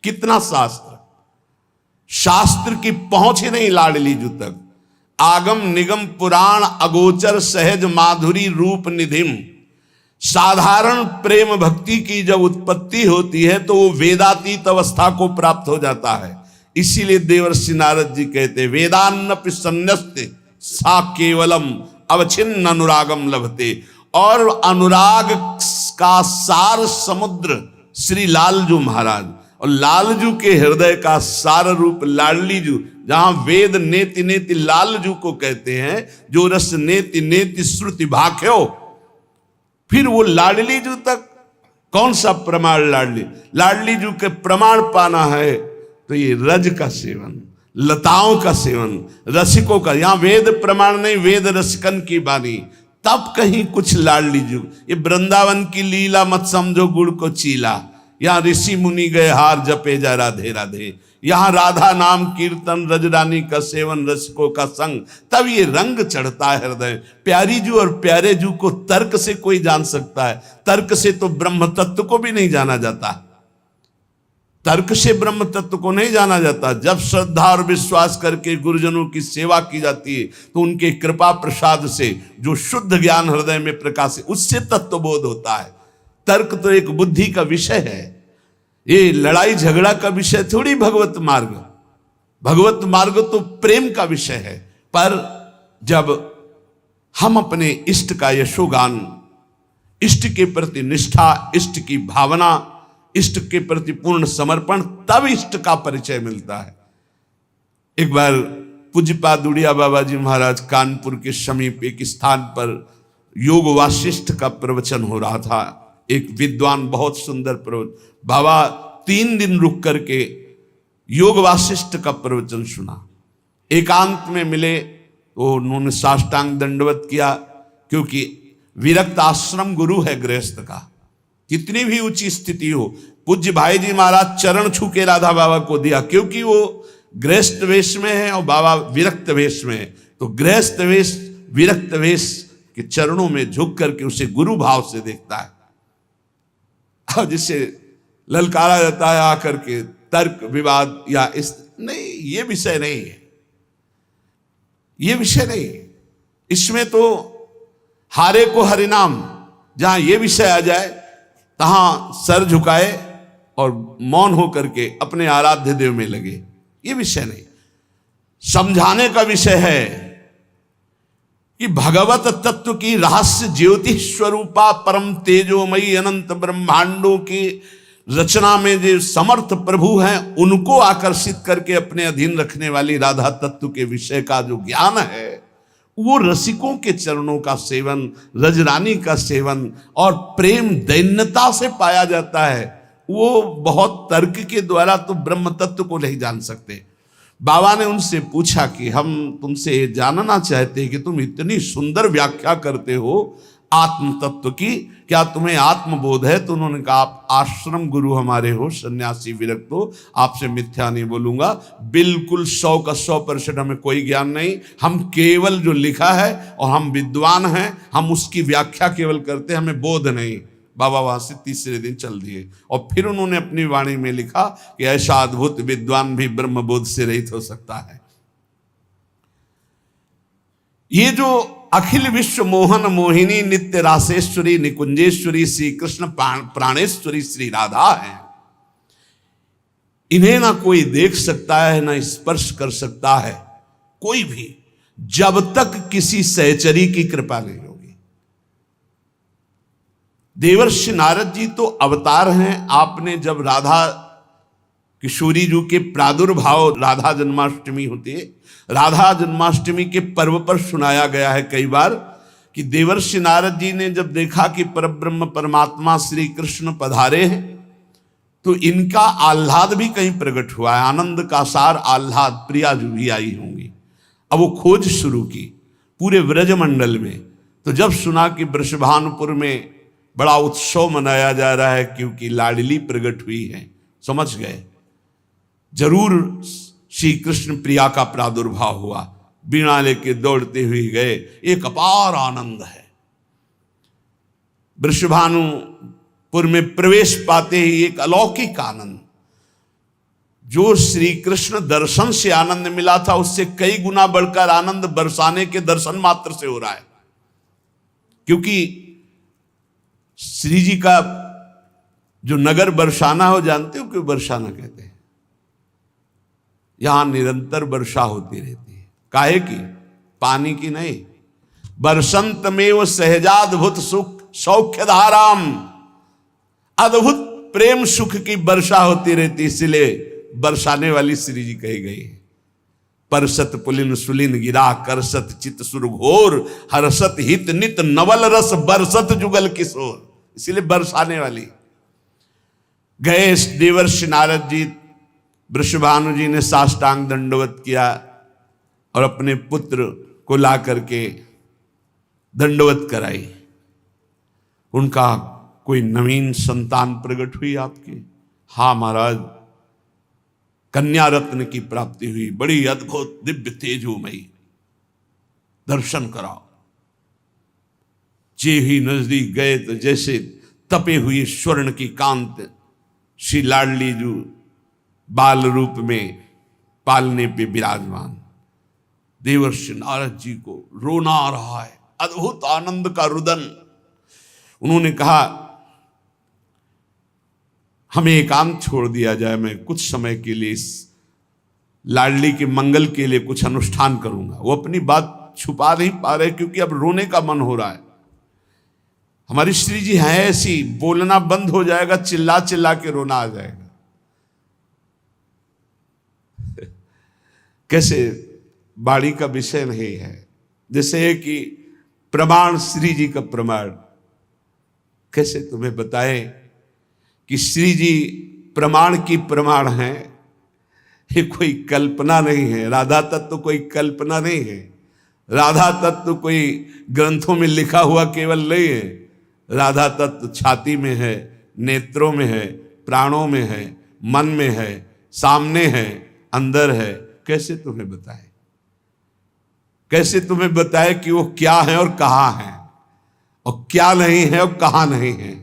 कितना शास्त्र, शास्त्र की पहुंच ही नहीं लाडली जू तक। आगम निगम पुराण अगोचर सहज माधुरी रूप निधिम। साधारण प्रेम भक्ति की जब उत्पत्ति होती है तो वो वेदातीत अवस्था को प्राप्त हो जाता है। इसीलिए देवर्षि नारद जी कहते वेदान्नपि सन्यस्ते सा केवलम अवच्छिन्न अनुरागम लभते। और अनुराग का सार समुद्र श्री लालजू महाराज, और लालजू के हृदय का सार रूप लाडलीजू, जहां वेद नेति नेति लालजू को कहते हैं, जो रस नेति नेति श्रुति भाख्यो। फिर वो लाडलीजू तक कौन सा प्रमाण, लाडलीजू के प्रमाण पाना है तो ये रज का सेवन, लताओं का सेवन, रसिकों का। यहां वेद प्रमाण नहीं, वेद रसिकन की बानी, तब कहीं कुछ लाडली जुग। ये वृंदावन की लीला मत समझो गुड़ को चीला, यहाँ ऋषि मुनि गए हार जपे जा राधे राधे। यहाँ राधा नाम कीर्तन, रजरानी का सेवन, रसिकों का संग, तब ये रंग चढ़ता है हृदय। प्यारी जू और प्यारे जू को तर्क से कोई जान सकता है? तर्क से तो ब्रह्म तत्व को भी नहीं जाना जाता। तर्क से ब्रह्म तत्व को नहीं जाना जाता। जब श्रद्धा और विश्वास करके गुरुजनों की सेवा की जाती है तो उनके कृपा प्रसाद से जो शुद्ध ज्ञान हृदय में प्रकाशित, उससे तत्वबोध होता है। तर्क तो एक बुद्धि का विषय है, ये लड़ाई झगड़ा का विषय थोड़ी भगवत मार्ग। भगवत मार्ग तो प्रेम का विषय है। पर जब हम अपने इष्ट का यशोगान, इष्ट के प्रति निष्ठा, इष्ट की भावना, इष्ट के प्रति पूर्ण समर्पण, तब इष्ट का परिचय मिलता है। एक बार पूज्यपाद उड़िया बाबा जी महाराज कानपुर के समीप एक स्थान पर योग वासिष्ठ का प्रवचन हो रहा था। एक विद्वान, बहुत सुंदर प्रवचन, बाबा 3 दिन रुक करके योग वासिष्ठ का प्रवचन सुना। एकांत में मिले तो उन्होंने साष्टांग दंडवत किया, क्योंकि विरक्त आश्रम गुरु है गृहस्थ का। कितनी भी ऊंची स्थिति हो, पूज्य भाई जी महाराज चरण छू के राधा बाबा को दिया, क्योंकि वो गृहस्थ वेश में है और बाबा विरक्त वेश में है। तो गृहस्थ वेश विरक्त वेश के चरणों में झुक करके उसे गुरु भाव से देखता है। और जिसे ललकारा जाता है आकर के तर्क विवाद या इस, नहीं, ये विषय नहीं है, ये विषय नहीं है। इसमें तो हारे को हरिनाम, जहां ये विषय आ जाए तहां सर झुकाए और मौन होकर के अपने आराध्य देव में लगे, ये विषय नहीं। समझाने का विषय है कि भगवत तत्व की रहस्य ज्योति स्वरूपा परम तेजोमयी अनंत ब्रह्मांडों की रचना में जो समर्थ प्रभु हैं, उनको आकर्षित करके अपने अधीन रखने वाली राधा तत्व के विषय का जो ज्ञान है, वो रसिकों के चरणों का सेवन, रजरानी का सेवन और प्रेम दैन्यता से पाया जाता है। वो बहुत तर्क के द्वारा तो ब्रह्म तत्व को नहीं जान सकते। बाबा ने उनसे पूछा कि हम तुमसे ये जानना चाहते हैं कि तुम इतनी सुंदर व्याख्या करते हो आत्म तत्व की, क्या तुम्हें आत्मबोध है? तो उन्होंने कहा, आप आश्रम गुरु हमारे हो, सन्यासी विरक्त हो, आपसे मिथ्या नहीं बोलूंगा। बिल्कुल 100 का 100% हमें कोई ज्ञान नहीं। हम केवल जो लिखा है, और हम विद्वान हैं, हम उसकी व्याख्या केवल करते हैं, हमें बोध नहीं। बाबा वहां से तीसरे दिन चल दिए। और फिर उन्होंने अपनी वाणी में लिखा कि ऐसा अद्भुत विद्वान भी ब्रह्म बोध से रहित हो सकता है। ये जो अखिल विश्व मोहन मोहिनी नित्य रासेश्वरी निकुंजेश्वरी श्री कृष्ण प्राणेश्वरी श्री राधा है, इन्हें ना कोई देख सकता है, ना स्पर्श कर सकता है कोई भी, जब तक किसी सहचरी की कृपा नहीं होगी। देवर्षि नारद जी तो अवतार हैं। आपने जब राधा किशोरी जी के प्रादुर्भाव, राधा जन्माष्टमी होती है, राधा जन्माष्टमी के पर्व पर सुनाया गया है कई बार कि देवर्षि नारद जी ने जब देखा कि परब्रह्म परमात्मा श्री कृष्ण पधारे हैं, तो इनका आह्लाद भी कहीं प्रकट हुआ है। आनंद का सार आह्लाद, प्रिया जो भी आई होंगी। अब वो खोज शुरू की पूरे व्रजमंडल में। तो जब सुना कि वृषभानुपुर में बड़ा उत्सव मनाया जा रहा है क्योंकि लाडली प्रकट हुई है, समझ गए जरूर श्री कृष्ण प्रिया का प्रादुर्भाव हुआ। बीणा लेके दौड़ते हुए गए, एक अपार आनंद है। वृषभानुपुर में प्रवेश पाते ही एक अलौकिक आनंद, जो श्री कृष्ण दर्शन से आनंद मिला था उससे कई गुना बढ़कर आनंद बरसाने के दर्शन मात्र से हो रहा है। क्योंकि श्री जी का जो नगर बरसाना हो, जानते हो क्यों बरसाना कहते हैं? यहां निरंतर वर्षा होती रहती है। काहे की? पानी की नहीं। बरसंत में वो सहजाद्भुत सुख सौख्य धाराम, अद्भुत प्रेम सुख की वर्षा होती रहती, इसलिए बरसाने वाली श्री जी कही गई है। परसत पुलिन सुलिन गिरा करसत चित सुर घोर, हर्षत हित नित नवल रस बरसत जुगल किशोर, इसलिए बरसाने वाली। गए देवर्षि नारद जी, वृषभानु जी ने साष्टांग दंडवत किया और अपने पुत्र को ला करके दंडवत कराई। उनका कोई नवीन संतान प्रकट हुई आपकी? हाँ महाराज, कन्या रत्न की प्राप्ति हुई, बड़ी अद्भुत दिव्य तेजोमयी, दर्शन कराओ। जे ही नजदीक गए तो जैसे तपे हुए स्वर्ण की कांत श्री लाडली जो बाल रूप में पालने पे विराजमान। देवर्षि नारद जी को रोना आ रहा है, अद्भुत आनंद का रुदन। उन्होंने कहा हमें एकांत छोड़ दिया जाए, मैं कुछ समय के लिए इस लाडली के मंगल के लिए कुछ अनुष्ठान करूंगा। वो अपनी बात छुपा नहीं पा रहे क्योंकि अब रोने का मन हो रहा है। हमारी श्री जी है ऐसी, बोलना बंद हो जाएगा, चिल्ला चिल्ला के रोना आ जाएगा। कैसे बाड़ी का विषय नहीं है, जैसे है कि प्रमाण श्री जी का प्रमाण। कैसे तुम्हें बताएं कि श्री जी प्रमाण की प्रमाण है, ये कोई कल्पना नहीं है। राधा तत्व कोई कल्पना नहीं है, राधा तत्व कोई ग्रंथों में लिखा हुआ केवल नहीं है। राधा तत्व छाती में है, नेत्रों में है, प्राणों में है, मन में है, सामने है, अंदर है। कैसे तुम्हें बताएं, कैसे तुम्हें बताएं कि वो क्या है और कहां है, और क्या नहीं है और कहां नहीं है।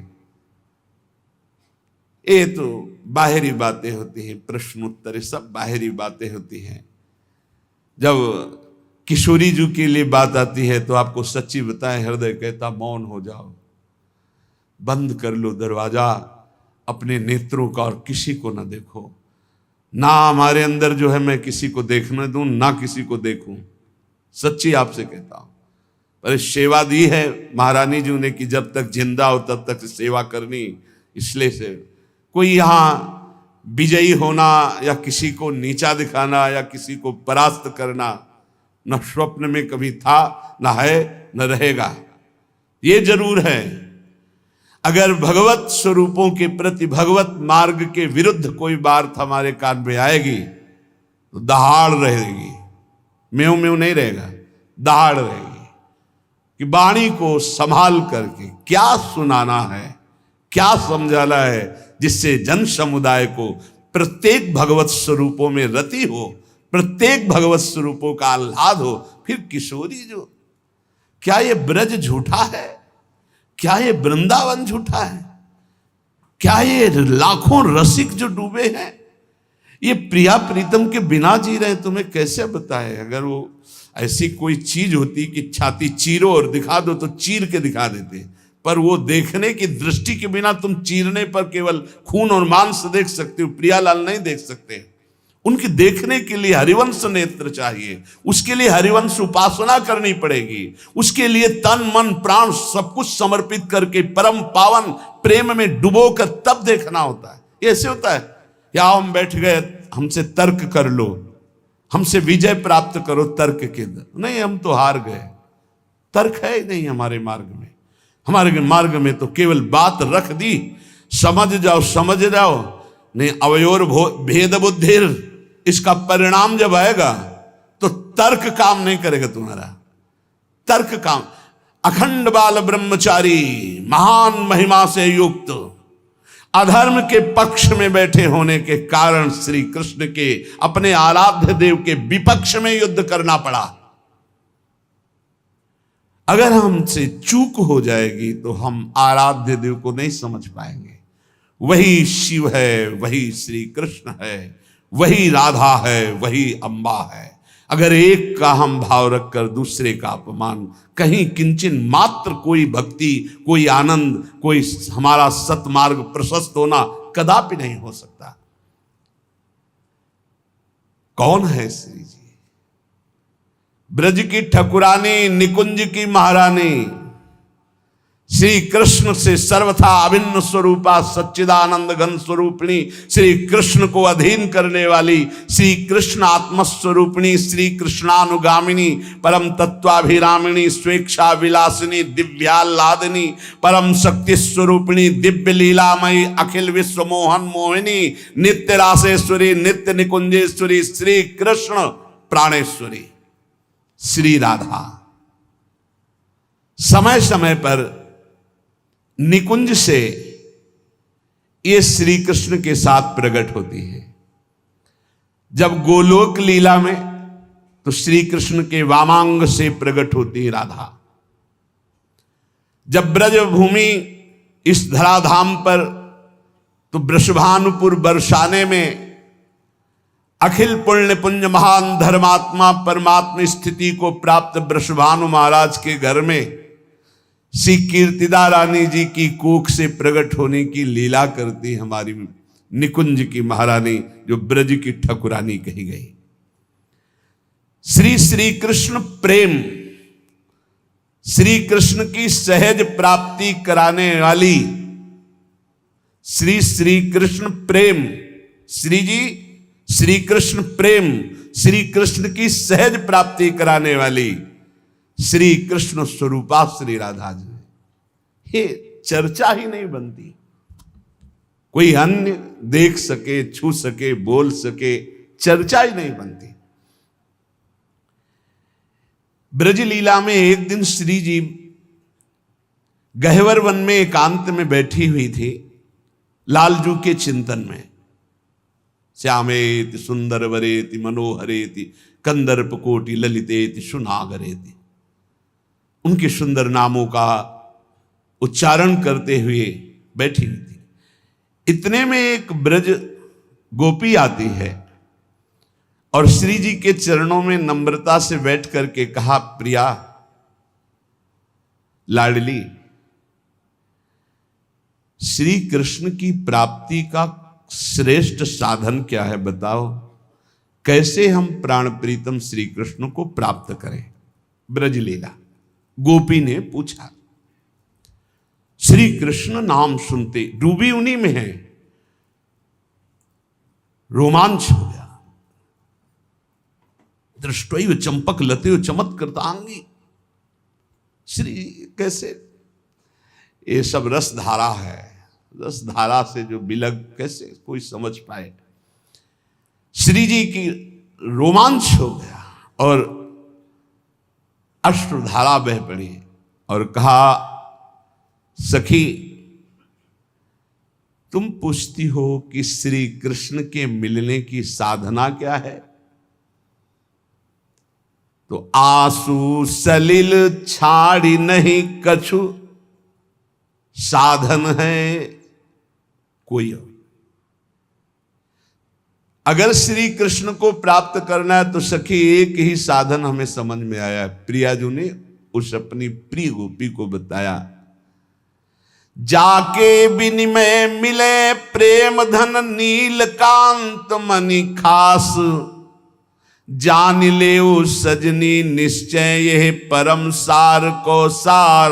ये तो बाहरी बातें होती हैं, प्रश्न उत्तर सब बाहरी बातें होती हैं। जब किशोरी जी के लिए बात आती है तो आपको सच्ची बताएं, हृदय कहता मौन हो जाओ, बंद कर लो दरवाजा अपने नेत्रों का और किसी को ना देखो। ना हमारे अंदर जो है मैं किसी को देखने दूं, ना किसी को देखूं। सच्ची आपसे कहता हूं। पर सेवा दी है महारानी जी ने कि जब तक जिंदा हो तब तक सेवा करनी। इसलिए से कोई यहाँ विजयी होना या किसी को नीचा दिखाना या किसी को परास्त करना न स्वप्न में कभी था, न है, न रहेगा। ये जरूर है, अगर भगवत स्वरूपों के प्रति, भगवत मार्ग के विरुद्ध कोई बात हमारे कान में आएगी तो दहाड़ रहेगी, म्यों म्यों नहीं रहेगा, दहाड़ रहेगी कि वाणी को संभाल करके क्या सुनाना है, क्या समझाना है, जिससे जन समुदाय को प्रत्येक भगवत स्वरूपों में रति हो, प्रत्येक भगवत स्वरूपों का आह्लाद हो। फिर किशोरी जो, क्या ये ब्रज झूठा है? क्या ये वृंदावन झूठा है? क्या ये लाखों रसिक जो डूबे हैं ये प्रिया प्रीतम के बिना जी रहे हैं? तुम्हें कैसे बताए? अगर वो ऐसी कोई चीज होती कि छाती चीरो और दिखा दो तो चीर के दिखा देते, पर वो देखने की दृष्टि के बिना तुम चीरने पर केवल खून और मांस देख सकते हो, प्रियालाल नहीं देख सकते। उनकी देखने के लिए हरिवंश नेत्र चाहिए, उसके लिए हरिवंश उपासना करनी पड़ेगी, उसके लिए तन मन प्राण सब कुछ समर्पित करके परम पावन प्रेम में डुबो कर तब देखना होता है। ऐसे होता है या हम बैठ गए, हमसे तर्क कर लो, हमसे विजय प्राप्त करो तर्क के अंदर। नहीं, हम तो हार गए, तर्क है ही नहीं हमारे मार्ग में। हमारे मार्ग में तो केवल बात रख दी, समझ जाओ समझ जाओ। नहीं, अवयोर भेद बुद्धिर, इसका परिणाम जब आएगा तो तर्क काम नहीं करेगा तुम्हारा। तर्क काम, अखंड बाल ब्रह्मचारी, महान महिमा से युक्त, अधर्म के पक्ष में बैठे होने के कारण श्री कृष्ण के अपने आराध्य देव के विपक्ष में युद्ध करना पड़ा। अगर हमसे चूक हो जाएगी तो हम आराध्य देव को नहीं समझ पाएंगे। वही शिव है, वही श्री कृष्ण है, वही राधा है, वही अम्बा है। अगर एक का हम भाव रखकर दूसरे का अपमान, कहीं किंचन मात्र कोई भक्ति, कोई आनंद, कोई हमारा सतमार्ग प्रशस्त होना कदापि नहीं हो सकता। कौन है श्री जी? ब्रज की ठकुरानी, निकुंज की महारानी, श्री कृष्ण से सर्वथा अभिन्न स्वरूपा सच्चिदानंद घन स्वरूपिणी, श्री कृष्ण को अधीन करने वाली, श्री कृष्ण आत्मस्वरूपिणी, श्री कृष्णानुगामिनी, परम तत्वाभिरामिणी, स्वेच्छा विलासिनी, दिव्याल्लादिनी, परम शक्ति स्वरूपिणी, दिव्य लीलामयी, अखिल विश्व मोहन मोहिनी, नित्य रासेश्वरी, नित्य निकुंजेश्वरी, श्री कृष्ण प्राणेश्वरी, श्री राधा समय समय पर निकुंज से ये श्री कृष्ण के साथ प्रकट होती है। जब गोलोक लीला में तो श्री कृष्ण के वामांग से प्रकट होती है राधा। जब ब्रज भूमि इस धराधाम पर तो वृषभानुपुर बरसाने में अखिल पुण्य पुंज महान धर्मात्मा परमात्मा स्थिति को प्राप्त वृषभानु महाराज के घर में श्री कीर्तिदा रानी जी की कोख से प्रकट होने की लीला करती हमारी निकुंज की महारानी, जो ब्रज की ठकुरानी कही गई। श्री श्री कृष्ण प्रेम, श्री कृष्ण की सहज प्राप्ति कराने वाली श्री श्री कृष्ण प्रेम, श्री जी श्री कृष्ण प्रेम, श्री कृष्ण की सहज प्राप्ति कराने वाली श्री कृष्ण स्वरूपा श्री राधा जी। ये चर्चा ही नहीं बनती, कोई अन्य देख सके, छू सके, बोल सके, चर्चा ही नहीं बनती। ब्रज लीला में एक दिन श्री जी गहवर वन में एकांत में बैठी हुई थी, लालजू के चिंतन में। श्यामेति सुंदर वरेति मनोहरेति कंदर्प कोटि ललितेति सुनागरेति, उनके सुंदर नामों का उच्चारण करते हुए बैठी हुई थी। इतने में एक ब्रज गोपी आती है और श्री जी के चरणों में नम्रता से बैठ करके कहा, प्रिया लाडली, श्री कृष्ण की प्राप्ति का श्रेष्ठ साधन क्या है बताओ, कैसे हम प्राण प्रीतम श्री कृष्ण को प्राप्त करें। ब्रजलीला गोपी ने पूछा। श्री कृष्ण नाम सुनते डूबी उन्हीं में है, रोमांच हो गया। दृष्टैव चंपक लतेव चमत्कृतांगी, श्री कैसे, ये सब रस धारा है, रस धारा से जो बिलग कैसे कोई समझ पाए। श्री जी की रोमांच हो गया और अश्रुधारा बह पड़ी और कहा, सखी तुम पूछती हो कि श्री कृष्ण के मिलने की साधना क्या है, तो आंसू सलिल छाड़ी नहीं कछु साधन है कोई। अगर श्री कृष्ण को प्राप्त करना है तो सखी एक ही साधन हमें समझ में आया। प्रियाजू ने उस अपनी प्रिय गोपी को बताया, जाके विनिमय मिले प्रेम धन नीलकांत मणि खास, जान ले सजनी निश्चय यह परम सार को सार,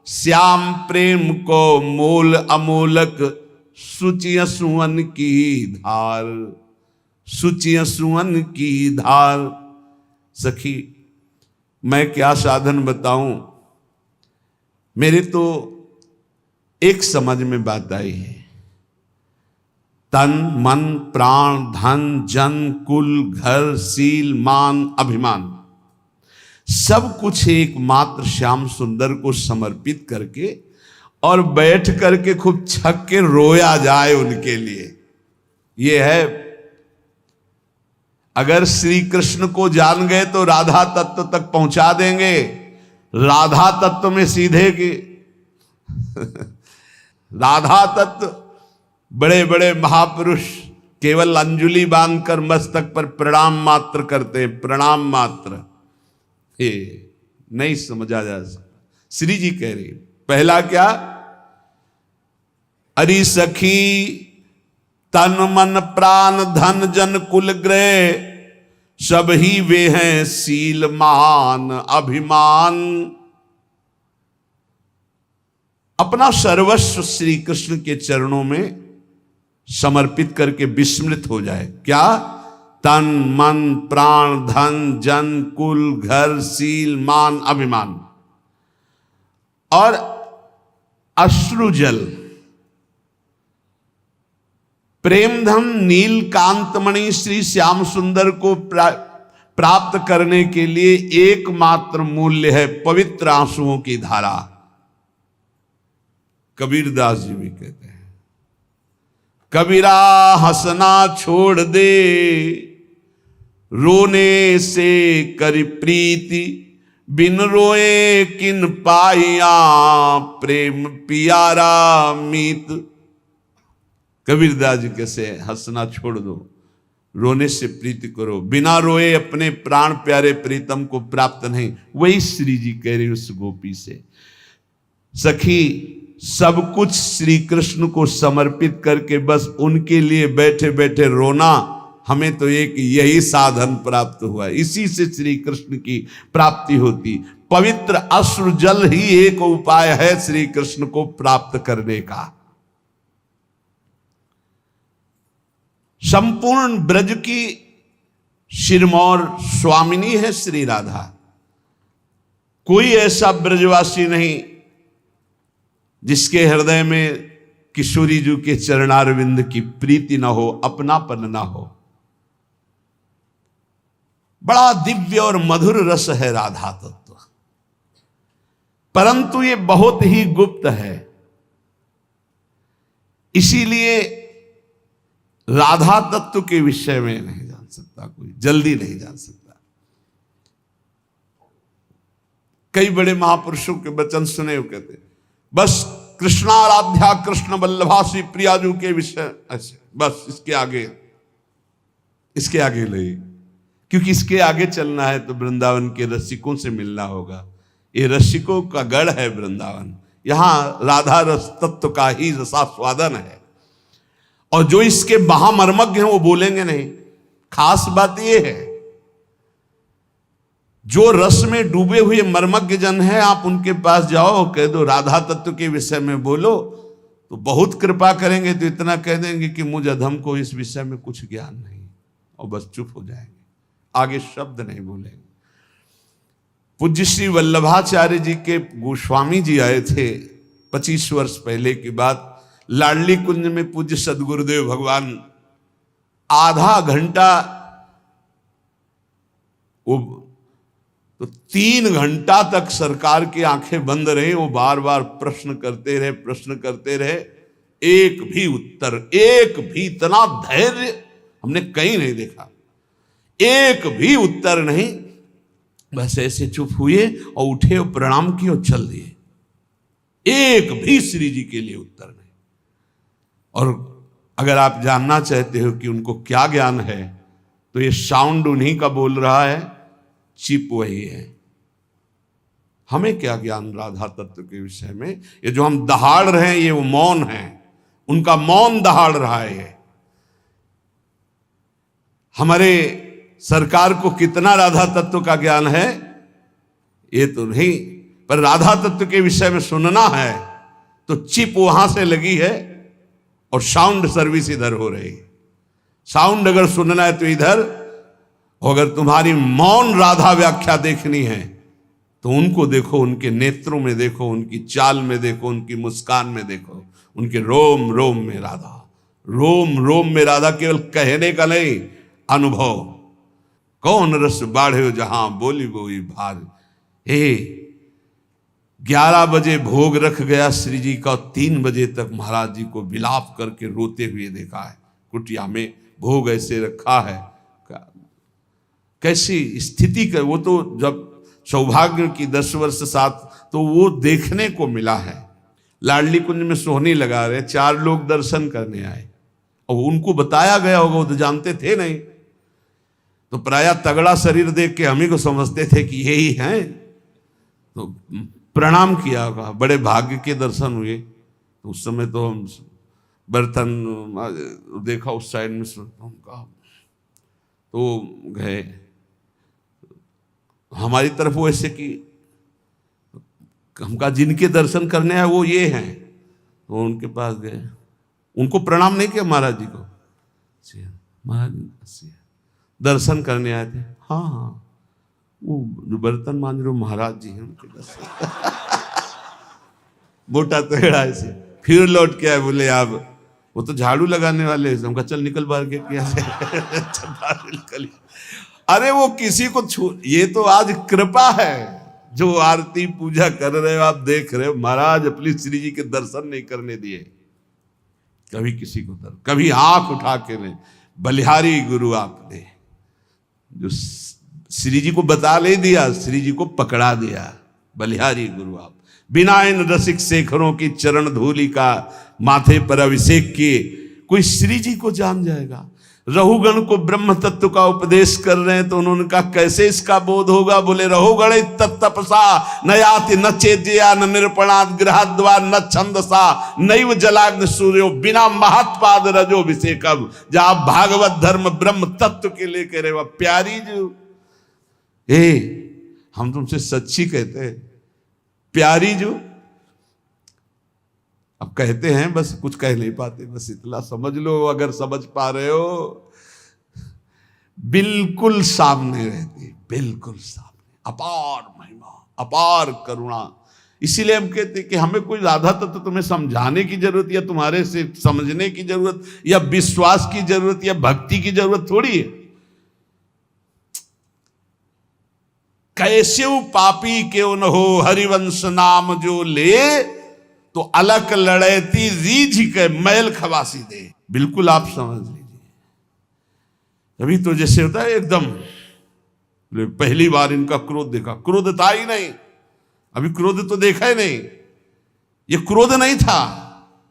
श्याम प्रेम को मूल अमूलक सुचिय सुवन की धार, सुचिय सुवन की धार। सखी मैं क्या साधन बताऊं, मेरे तो एक समझ में बात आई है, तन मन प्राण धन जन कुल घर सील मान अभिमान सब कुछ एकमात्र श्याम सुंदर को समर्पित करके और बैठ करके खूब छक के रोया जाए उनके लिए। ये है, अगर श्री कृष्ण को जान गए तो राधा तत्व तक पहुंचा देंगे। राधा तत्व में सीधे की राधा तत्व बड़े बड़े महापुरुष केवल अंजुलि बांधकर मस्तक पर प्रणाम मात्र करते, प्रणाम मात्र, ये नहीं समझा जा सकता। श्री जी कह रही, पहला क्या, अरे सखी तन मन प्राण धन जन कुल ग्रह सब ही वे हैं सील मान अभिमान। अपना सर्वस्व श्री कृष्ण के चरणों में समर्पित करके विस्मृत हो जाए। क्या, तन मन प्राण धन जन कुल घर सील मान अभिमान, और अश्रुजल प्रेमधम नीलकांतमणि श्री श्याम सुंदर को प्राप्त करने के लिए एकमात्र मूल्य है पवित्र आंसुओं की धारा। कबीरदास जी भी कहते हैं, कबीरा हंसना छोड़ दे रोने से करि प्रीति, बिन रोए किन पाइया, प्रेम पियारा मीत। कबीरदास जी कैसे, हंसना छोड़ दो, रोने से प्रीति करो, बिना रोए अपने प्राण प्यारे प्रीतम को प्राप्त नहीं। वही श्री जी कह रही उस गोपी से, सखी सब कुछ श्री कृष्ण को समर्पित करके बस उनके लिए बैठे बैठे रोना, हमें तो एक यही साधन प्राप्त हुआ, इसी से श्री कृष्ण की प्राप्ति होती। पवित्र अश्रु जल ही एक उपाय है श्री कृष्ण को प्राप्त करने का। संपूर्ण ब्रज की सिरमौर स्वामिनी है श्री राधा। कोई ऐसा ब्रजवासी नहीं जिसके हृदय में किशोरी जी के चरणारविंद की प्रीति ना हो, अपनापन ना हो। बड़ा दिव्य और मधुर रस है राधा तत्व, परंतु ये बहुत ही गुप्त है। इसीलिए राधा तत्व के विषय में नहीं जान सकता कोई, जल्दी नहीं जान सकता। कई बड़े महापुरुषों के वचन सुने हुए कहते, बस कृष्णाराध्या कृष्ण वल्लभा श्री प्रियाजू के विषय ऐसे, बस इसके आगे ले, क्योंकि इसके आगे चलना है तो वृंदावन के रसिकों से मिलना होगा। ये रसिकों का गढ़ है वृंदावन, यहां राधा रस तत्व का ही रसास्वादन है। और जो इसके महामर्मज्ञ हैं वो बोलेंगे नहीं। खास बात ये है, जो रस में डूबे हुए मर्मज्ञ जन हैं, आप उनके पास जाओ, कह दो राधा तत्व के विषय में बोलो, तो बहुत कृपा करेंगे, तो इतना कह देंगे कि मुझ अधम को इस विषय में कुछ ज्ञान नहीं, और बस चुप हो जाएंगे, आगे शब्द नहीं बोलेंगे। पूज्य श्री वल्लभाचार्य जी के गोस्वामी जी आए थे 25 वर्ष पहले की बात। लाडली कुंज में पूज्य सदगुरुदेव भगवान आधा घंटा, वो तो 3 घंटा तक सरकार की आंखें बंद रही। वो बार बार प्रश्न करते रहे, एक भी उत्तर, एक भी, इतना धैर्य हमने कहीं नहीं देखा, एक भी उत्तर नहीं। बस ऐसे चुप हुए और उठे और प्रणाम किए और चल दिए। एक भी श्री जी के लिए उत्तर नहीं। और अगर आप जानना चाहते हो कि उनको क्या ज्ञान है, तो ये साउंड उन्हीं का बोल रहा है, चिप वही है। हमें क्या ज्ञान राधा तत्व के विषय में? ये जो हम दहाड़ रहे हैं, ये वो मौन है, उनका मौन दहाड़ रहा है। हमारे सरकार को कितना राधा तत्व का ज्ञान है ये तो नहीं, पर राधा तत्व के विषय में सुनना है तो चिप वहां से लगी है और साउंड सर्विस इधर हो रही है। साउंड अगर सुनना है तो इधर, और अगर तुम्हारी मौन राधा व्याख्या देखनी है तो उनको देखो, उनके नेत्रों में देखो, उनकी चाल में देखो, उनकी मुस्कान में देखो, उनके रोम रोम में राधा, रोम रोम में राधा। केवल कहने का नहीं, अनुभव। कौन रस बाढ़े जहां बोली बोई भार। हे 11 बजे भोग रख गया श्री जी का, 3 बजे तक महाराज जी को विलाप करके रोते हुए देखा है। कुटिया में भोग ऐसे रखा है, कैसी स्थिति का। वो तो जब सौभाग्य की 10 वर्ष साथ, तो वो देखने को मिला है। लाडली कुंज में सोहनी लगा रहे, 4 लोग दर्शन करने आए और उनको बताया गया होगा, वो तो जानते थे नहीं, तो प्रायः तगड़ा शरीर देख के हम ही को समझते थे कि यही हैं, तो प्रणाम किया होगा। बड़े भाग्य के दर्शन हुए। तो उस समय तो हम बर्तन देखा उस साइड में, हम कहा तो गए हमारी तरफ, वो ऐसे कि हम कहा जिनके दर्शन करने आए वो ये हैं, तो उनके पास गए। उनको प्रणाम नहीं किया महाराज जी को, महाराज दर्शन करने आए थे। हाँ, वो जो बर्तन मांझ रहे महाराज जी हैं, उनके दर्शन। मोटा तगड़ा ऐसे फिर लौट के आए, बोले आप वो तो झाड़ू लगाने वाले, हमका चल निकल बाहर के किया। निकल। अरे वो किसी को ये तो आज कृपा है, जो आरती पूजा कर रहे हो, आप देख रहे हो, महाराज अपनी श्री जी के दर्शन नहीं करने दिए कभी किसी को, कभी आंख उठा के नहीं। बलिहारी गुरु आपने, जो श्री जी को बता ले दिया, श्री जी को पकड़ा दिया। बलिहारी गुरु आप, बिना इन रसिक शेखरों की चरण धूलि का माथे पर अभिषेक किए कोई श्री जी को जान जाएगा। रहुगण को ब्रह्म तत्व का उपदेश कर रहे हैं तो उन्होंने कहा कैसे इसका बोध होगा? बोले रहुगण तत्तपसा न याति न चेद्या न निरूपणात् गृहाद्वा न छंदसा नैव जलाग्नि सूर्यो बिना महत्पाद रजो अभिषेकम। जहां भागवत धर्म ब्रह्म तत्व के लिए कह रहे वह प्यारी जो हम तुमसे सच्ची कहते हैं, प्यारी जो अब कहते हैं, बस कुछ कह नहीं पाते, बस इतना समझ लो। अगर समझ पा रहे हो, बिल्कुल सामने रहती, बिल्कुल सामने, अपार महिमा, अपार करुणा। इसीलिए हम कहते हैं कि हमें कोई राधा तत्व तुम्हें समझाने की जरूरत या तुम्हारे से समझने की जरूरत या विश्वास की जरूरत या भक्ति की जरूरत थोड़ी है। कैसे पापी क्यों न हो हरिवंश नाम जो ले, तो अलग लड़ैती रीझ के मैल खवासी दे। बिल्कुल आप समझ लीजिए। अभी तो जैसे होता है एकदम, पहली बार इनका क्रोध देखा, क्रोध था ही नहीं, अभी क्रोध तो देखा ही नहीं। ये क्रोध नहीं था,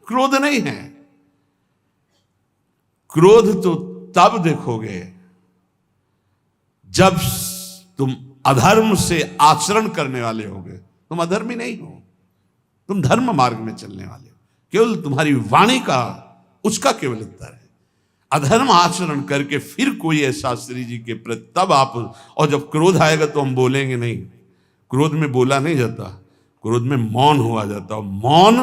क्रोध नहीं है। क्रोध तो तब देखोगे जब तुम अधर्म से आचरण करने वाले होगे। तुम अधर्मी नहीं हो, तुम धर्म मार्ग में चलने वाले हो। केवल तुम्हारी वाणी का उसका केवल उत्तर है। अधर्म आचरण करके फिर कोई ऐसा श्री जी के प्रति, तब आप, और जब क्रोध आएगा तो हम बोलेंगे नहीं। क्रोध में बोला नहीं जाता, क्रोध में मौन हुआ जाता। और मौन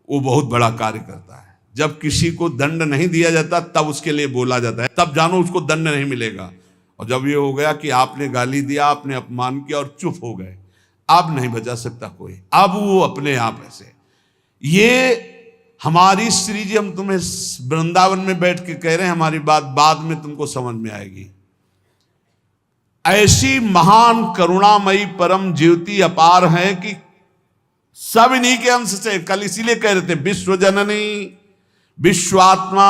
वो बहुत बड़ा कार्य करता है। जब किसी को दंड नहीं दिया जाता तब उसके लिए बोला जाता है, तब जानो उसको दंड नहीं मिलेगा। और जब ये हो गया कि आपने गाली दिया, आपने अपमान किया और चुप हो गए, अब नहीं बचा सकता कोई, अब वो अपने आप ऐसे। ये हमारी श्री जी, हम तुम्हें वृंदावन में बैठ के कह रहे हैं, हमारी बात बाद में तुमको समझ में आएगी। ऐसी महान करुणामयी परम ज्योति अपार है कि सब इन्हीं के अंश से। कल इसीलिए कह रहे थे विश्व जननी, विश्वात्मा,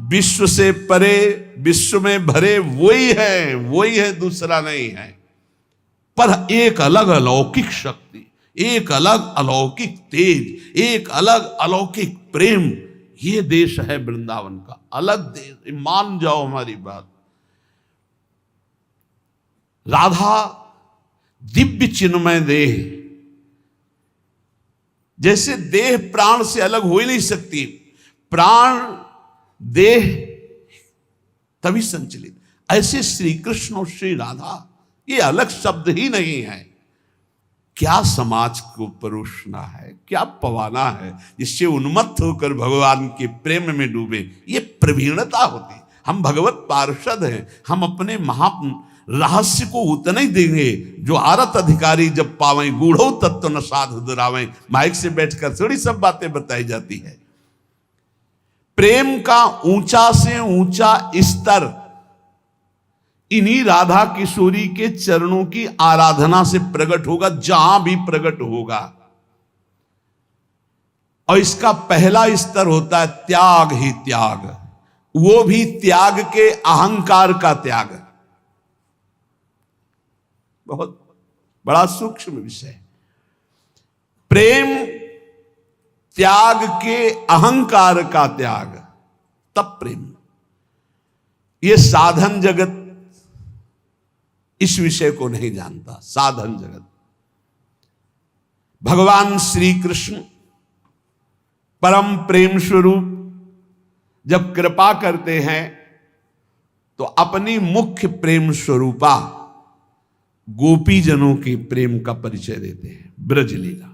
विश्व से परे, विश्व में भरे वही है, दूसरा नहीं है। पर एक अलग अलौकिक शक्ति, एक अलग अलौकिक तेज, एक अलग अलौकिक प्रेम, ये देश है वृंदावन का, अलग देश। मान जाओ हमारी बात। राधा दिव्य चिन्मय देह, जैसे देह प्राण से अलग हो ही नहीं सकती, प्राण देह तभी संचलित, ऐसे श्री कृष्ण और श्री राधा ये अलग शब्द ही नहीं है। क्या समाज को परोसना है, क्या पवाना है, जिससे उन्मत्त होकर भगवान के प्रेम में डूबे, ये प्रवीणता होती। हम भगवत पार्षद हैं, हम अपने महा रहस्य को उतना ही देंगे जो आरत अधिकारी जब पावे, गूढ़ो तत्व न साधु दुरावे। माइक से बैठकर थोड़ी सब बातें बताई जाती है। प्रेम का ऊंचा से ऊंचा स्तर इन्हीं राधा किशोरी के चरणों की आराधना से प्रकट होगा, जहां भी प्रकट होगा। और इसका पहला स्तर होता है त्याग ही त्याग, वो भी त्याग के अहंकार का त्याग। बहुत बड़ा सूक्ष्म विषय। प्रेम त्याग के अहंकार का त्याग, तब प्रेम। ये साधन जगत इस विषय को नहीं जानता। साधन जगत, भगवान श्री कृष्ण परम प्रेम स्वरूप जब कृपा करते हैं तो अपनी मुख्य प्रेम स्वरूपा गोपी जनों के प्रेम का परिचय देते हैं। ब्रजलीला,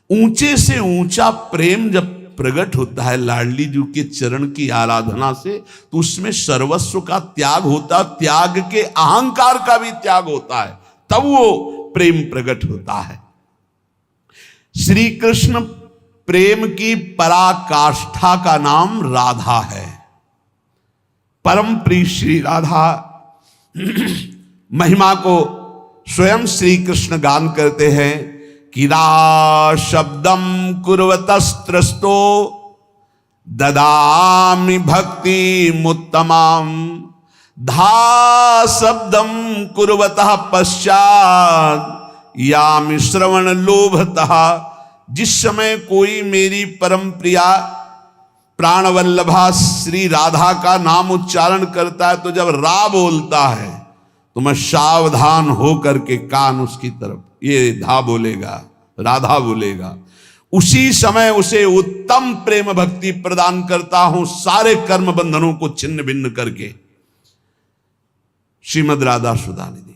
ऊंचे से ऊंचा प्रेम जब प्रकट होता है लाडली जी के चरण की आराधना से, तो उसमें सर्वस्व का त्याग होता है, त्याग के अहंकार का भी त्याग होता है, तब वो प्रेम प्रकट होता है। श्री कृष्ण प्रेम की पराकाष्ठा का नाम राधा है। परम प्रिय श्री राधा महिमा को स्वयं श्री कृष्ण गान करते हैं कि रा शब्दम कुर्वतस्त्रस्तो ददामि भक्ति मुत्तमाम धा शब्दम कुर्वतः पश्चात यामि श्रवण लोभतः। जिस समय कोई मेरी परम प्रिया प्राणवल्लभा श्री राधा का नाम उच्चारण करता है, तो जब रा बोलता है तो मैं सावधान हो करके कान उसकी तरफ, ये धा बोलेगा, राधा बोलेगा, उसी समय उसे उत्तम प्रेम भक्ति प्रदान करता हूं, सारे कर्म बंधनों को छिन्न भिन्न करके। श्रीमद राधा सुधा निधि।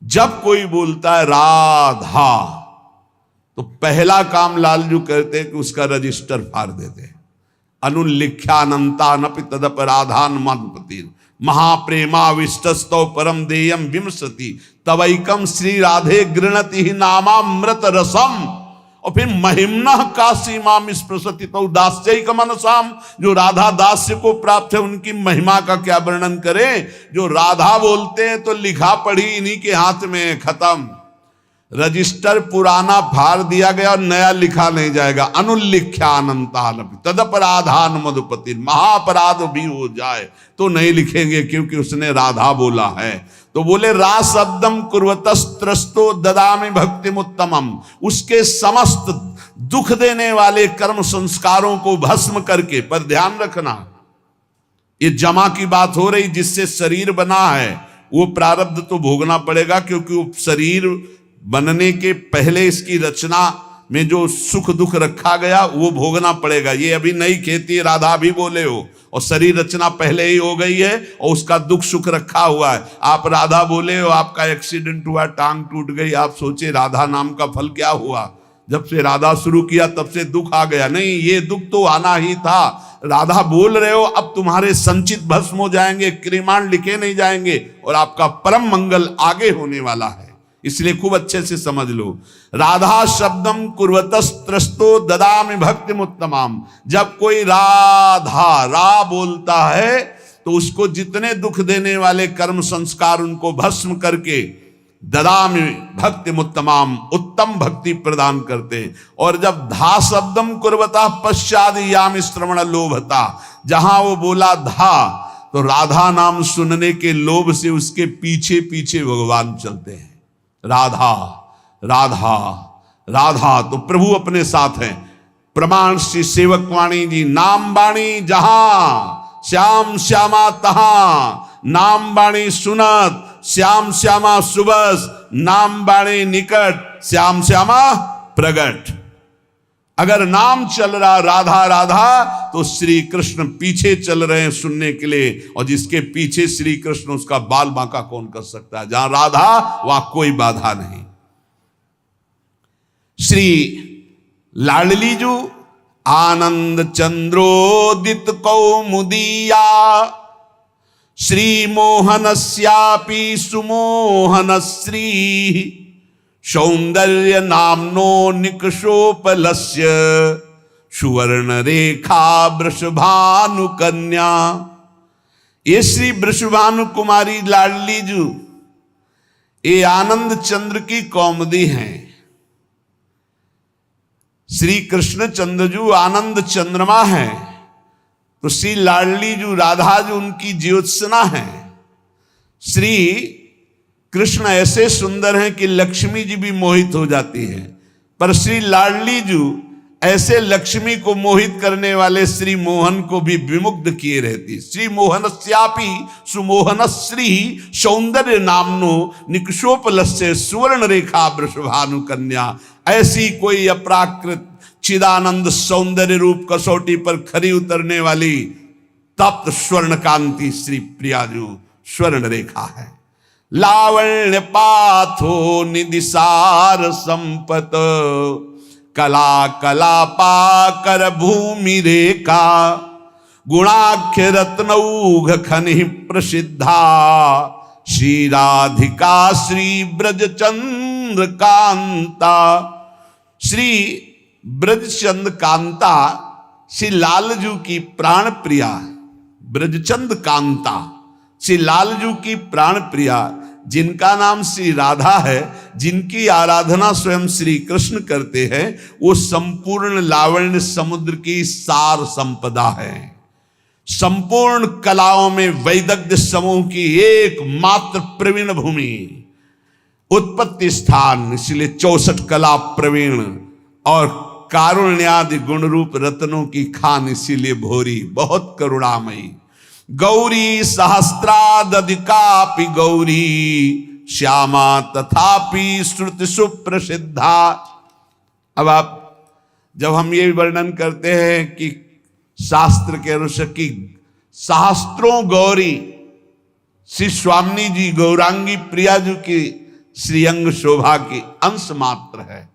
जब कोई बोलता है राधा, तो पहला काम लालजू करते हैं कि उसका रजिस्टर फाड़ देते हैं। अनुल्लिख्यानंता नपि तदपराधान मधुपति महाप्रेमाविष्टस्तौ परम देयम विमसति तवैकम श्री राधे गृणति ही नामामृत रसम। और फिर महिमना काशी माम स्पृशति तो दास्यैक मनसाम। जो राधा दास्य को प्राप्त है उनकी महिमा का क्या वर्णन करें। जो राधा बोलते हैं तो लिखा पढ़ी इन्हीं के हाथ में, खत्म। रजिस्टर पुराना फाड़ दिया गया और नया लिखा नहीं जाएगा। अनुल्लिख्यानंतालपि तदपराधान मधुपति, महाअपराध भी हो जाए तो नहीं लिखेंगे क्योंकि उसने राधा बोला है। तो बोले रा शब्दम कुर्वतस्त्रस्तो ददामि भक्तिमुत्तमम। उसके समस्त दुख देने वाले कर्म संस्कारों को भस्म करके, पर ध्यान रखना ये जमा की बात हो रही, जिससे शरीर बना है वो प्रारब्ध तो भोगना पड़ेगा, क्योंकि वो शरीर बनने के पहले इसकी रचना में जो सुख दुख रखा गया वो भोगना पड़ेगा। ये अभी नई खेती, राधा भी बोले हो, और शरीर रचना पहले ही हो गई है और उसका दुख सुख रखा हुआ है। आप राधा बोले हो, आपका एक्सीडेंट हुआ, टांग टूट गई, आप सोचे राधा नाम का फल क्या हुआ। जब से राधा शुरू किया तब से दुख आ गया। नहीं, ये दुख तो आना ही था। राधा बोल रहे हो, अब तुम्हारे संचित भस्म हो जाएंगे, क्रिमाण लिखे नहीं जाएंगे और आपका परम मंगल आगे होने वाला है। इसलिए खूब अच्छे से समझ लो। राधा शब्दम कुर्वतस्त्रस्तो ददामि भक्तिमुत्तमाम। जब कोई राधा रा बोलता है तो उसको जितने दुख देने वाले कर्म संस्कार उनको भस्म करके ददामि भक्तिमुत्तमाम, उत्तम भक्ति प्रदान करते। और जब धा शब्दम कुर्वता पश्चाद यामि श्रवण लोभता, जहां वो बोला धा तो राधा नाम सुनने के लोभ से उसके पीछे पीछे भगवान चलते हैं। राधा राधा राधा, तो प्रभु अपने साथ हैं। प्रमाण श्री सेवक वाणी जी, नाम बाणी जहां श्याम श्यामा तहां, नाम बाणी सुनत श्याम श्यामा सुबस, नाम बाणी निकट श्याम श्यामा प्रगट। अगर नाम चल रहा राधा राधा तो श्री कृष्ण पीछे चल रहे हैं सुनने के लिए, और जिसके पीछे श्री कृष्ण उसका बाल बांका कौन कर सकता है। जहां राधा वहां कोई बाधा नहीं। श्री लाडली जू आनंद चंद्रोदित कौमुदिया, श्री मोहनस्यापि सुमोहन श्री, सौंदर्य नामनो निकषोपलस्य, सुवर्ण रेखा वृषभानु कन्या। ये श्री वृषभानु कुमारी लाडली जू ये आनंद चंद्र की कौमुदी हैं। श्री कृष्ण चंद्रजू आनंद चंद्रमा है, तो श्री लाडली जू राधा जू उनकी ज्योत्सना है। श्री कृष्ण ऐसे सुंदर हैं कि लक्ष्मी जी भी मोहित हो जाती है, पर श्री लाडली जू ऐसे लक्ष्मी को मोहित करने वाले श्री मोहन को भी विमुग्ध किए रहती। श्री मोहनस्यापि सुमोहन श्री, सौंदर्य नामनो निकषोपलस्य, सुवर्ण रेखा वृषभानु कन्या। ऐसी कोई अपराकृत चिदानंद सौंदर्य रूप कसौटी पर खरी उतरने वाली तप्त स्वर्ण कांति श्री प्रियाजू स्वर्ण रेखा है। लावण्य पाथो निदिसार संपत, कला कला पाकर भूमि रेखा, गुणाख्य रत्नौघ खनि प्रसिद्धा, श्री राधिका श्री ब्रजचंद्र कांता। श्री ब्रजचंद कांता श्री लालजू की प्राण प्रिया, ब्रजचंद कांता श्री लालजू की प्राण प्रिया, जिनका नाम श्री राधा है, जिनकी आराधना स्वयं श्री कृष्ण करते हैं, वो संपूर्ण लावण्य समुद्र की सार संपदा है। संपूर्ण कलाओं में वैदग्ध्य समूह की एकमात्र प्रवीण भूमि, उत्पत्ति स्थान, इसलिए 64 कला प्रवीण और कारुण्यादि गुण रूप रत्नों की खान, इसीलिए भोरी बहुत करुणामयी। गौरी सहस्रादधिकापि गौरी श्यामा तथापि श्रुति सुप्रसिद्धा। अब आप जब हम ये वर्णन करते हैं कि शास्त्र के अनुसार की सहस्त्रों गौरी श्री स्वामी जी गौरांगी प्रिया जी की श्रीअंग शोभा की अंश मात्र है,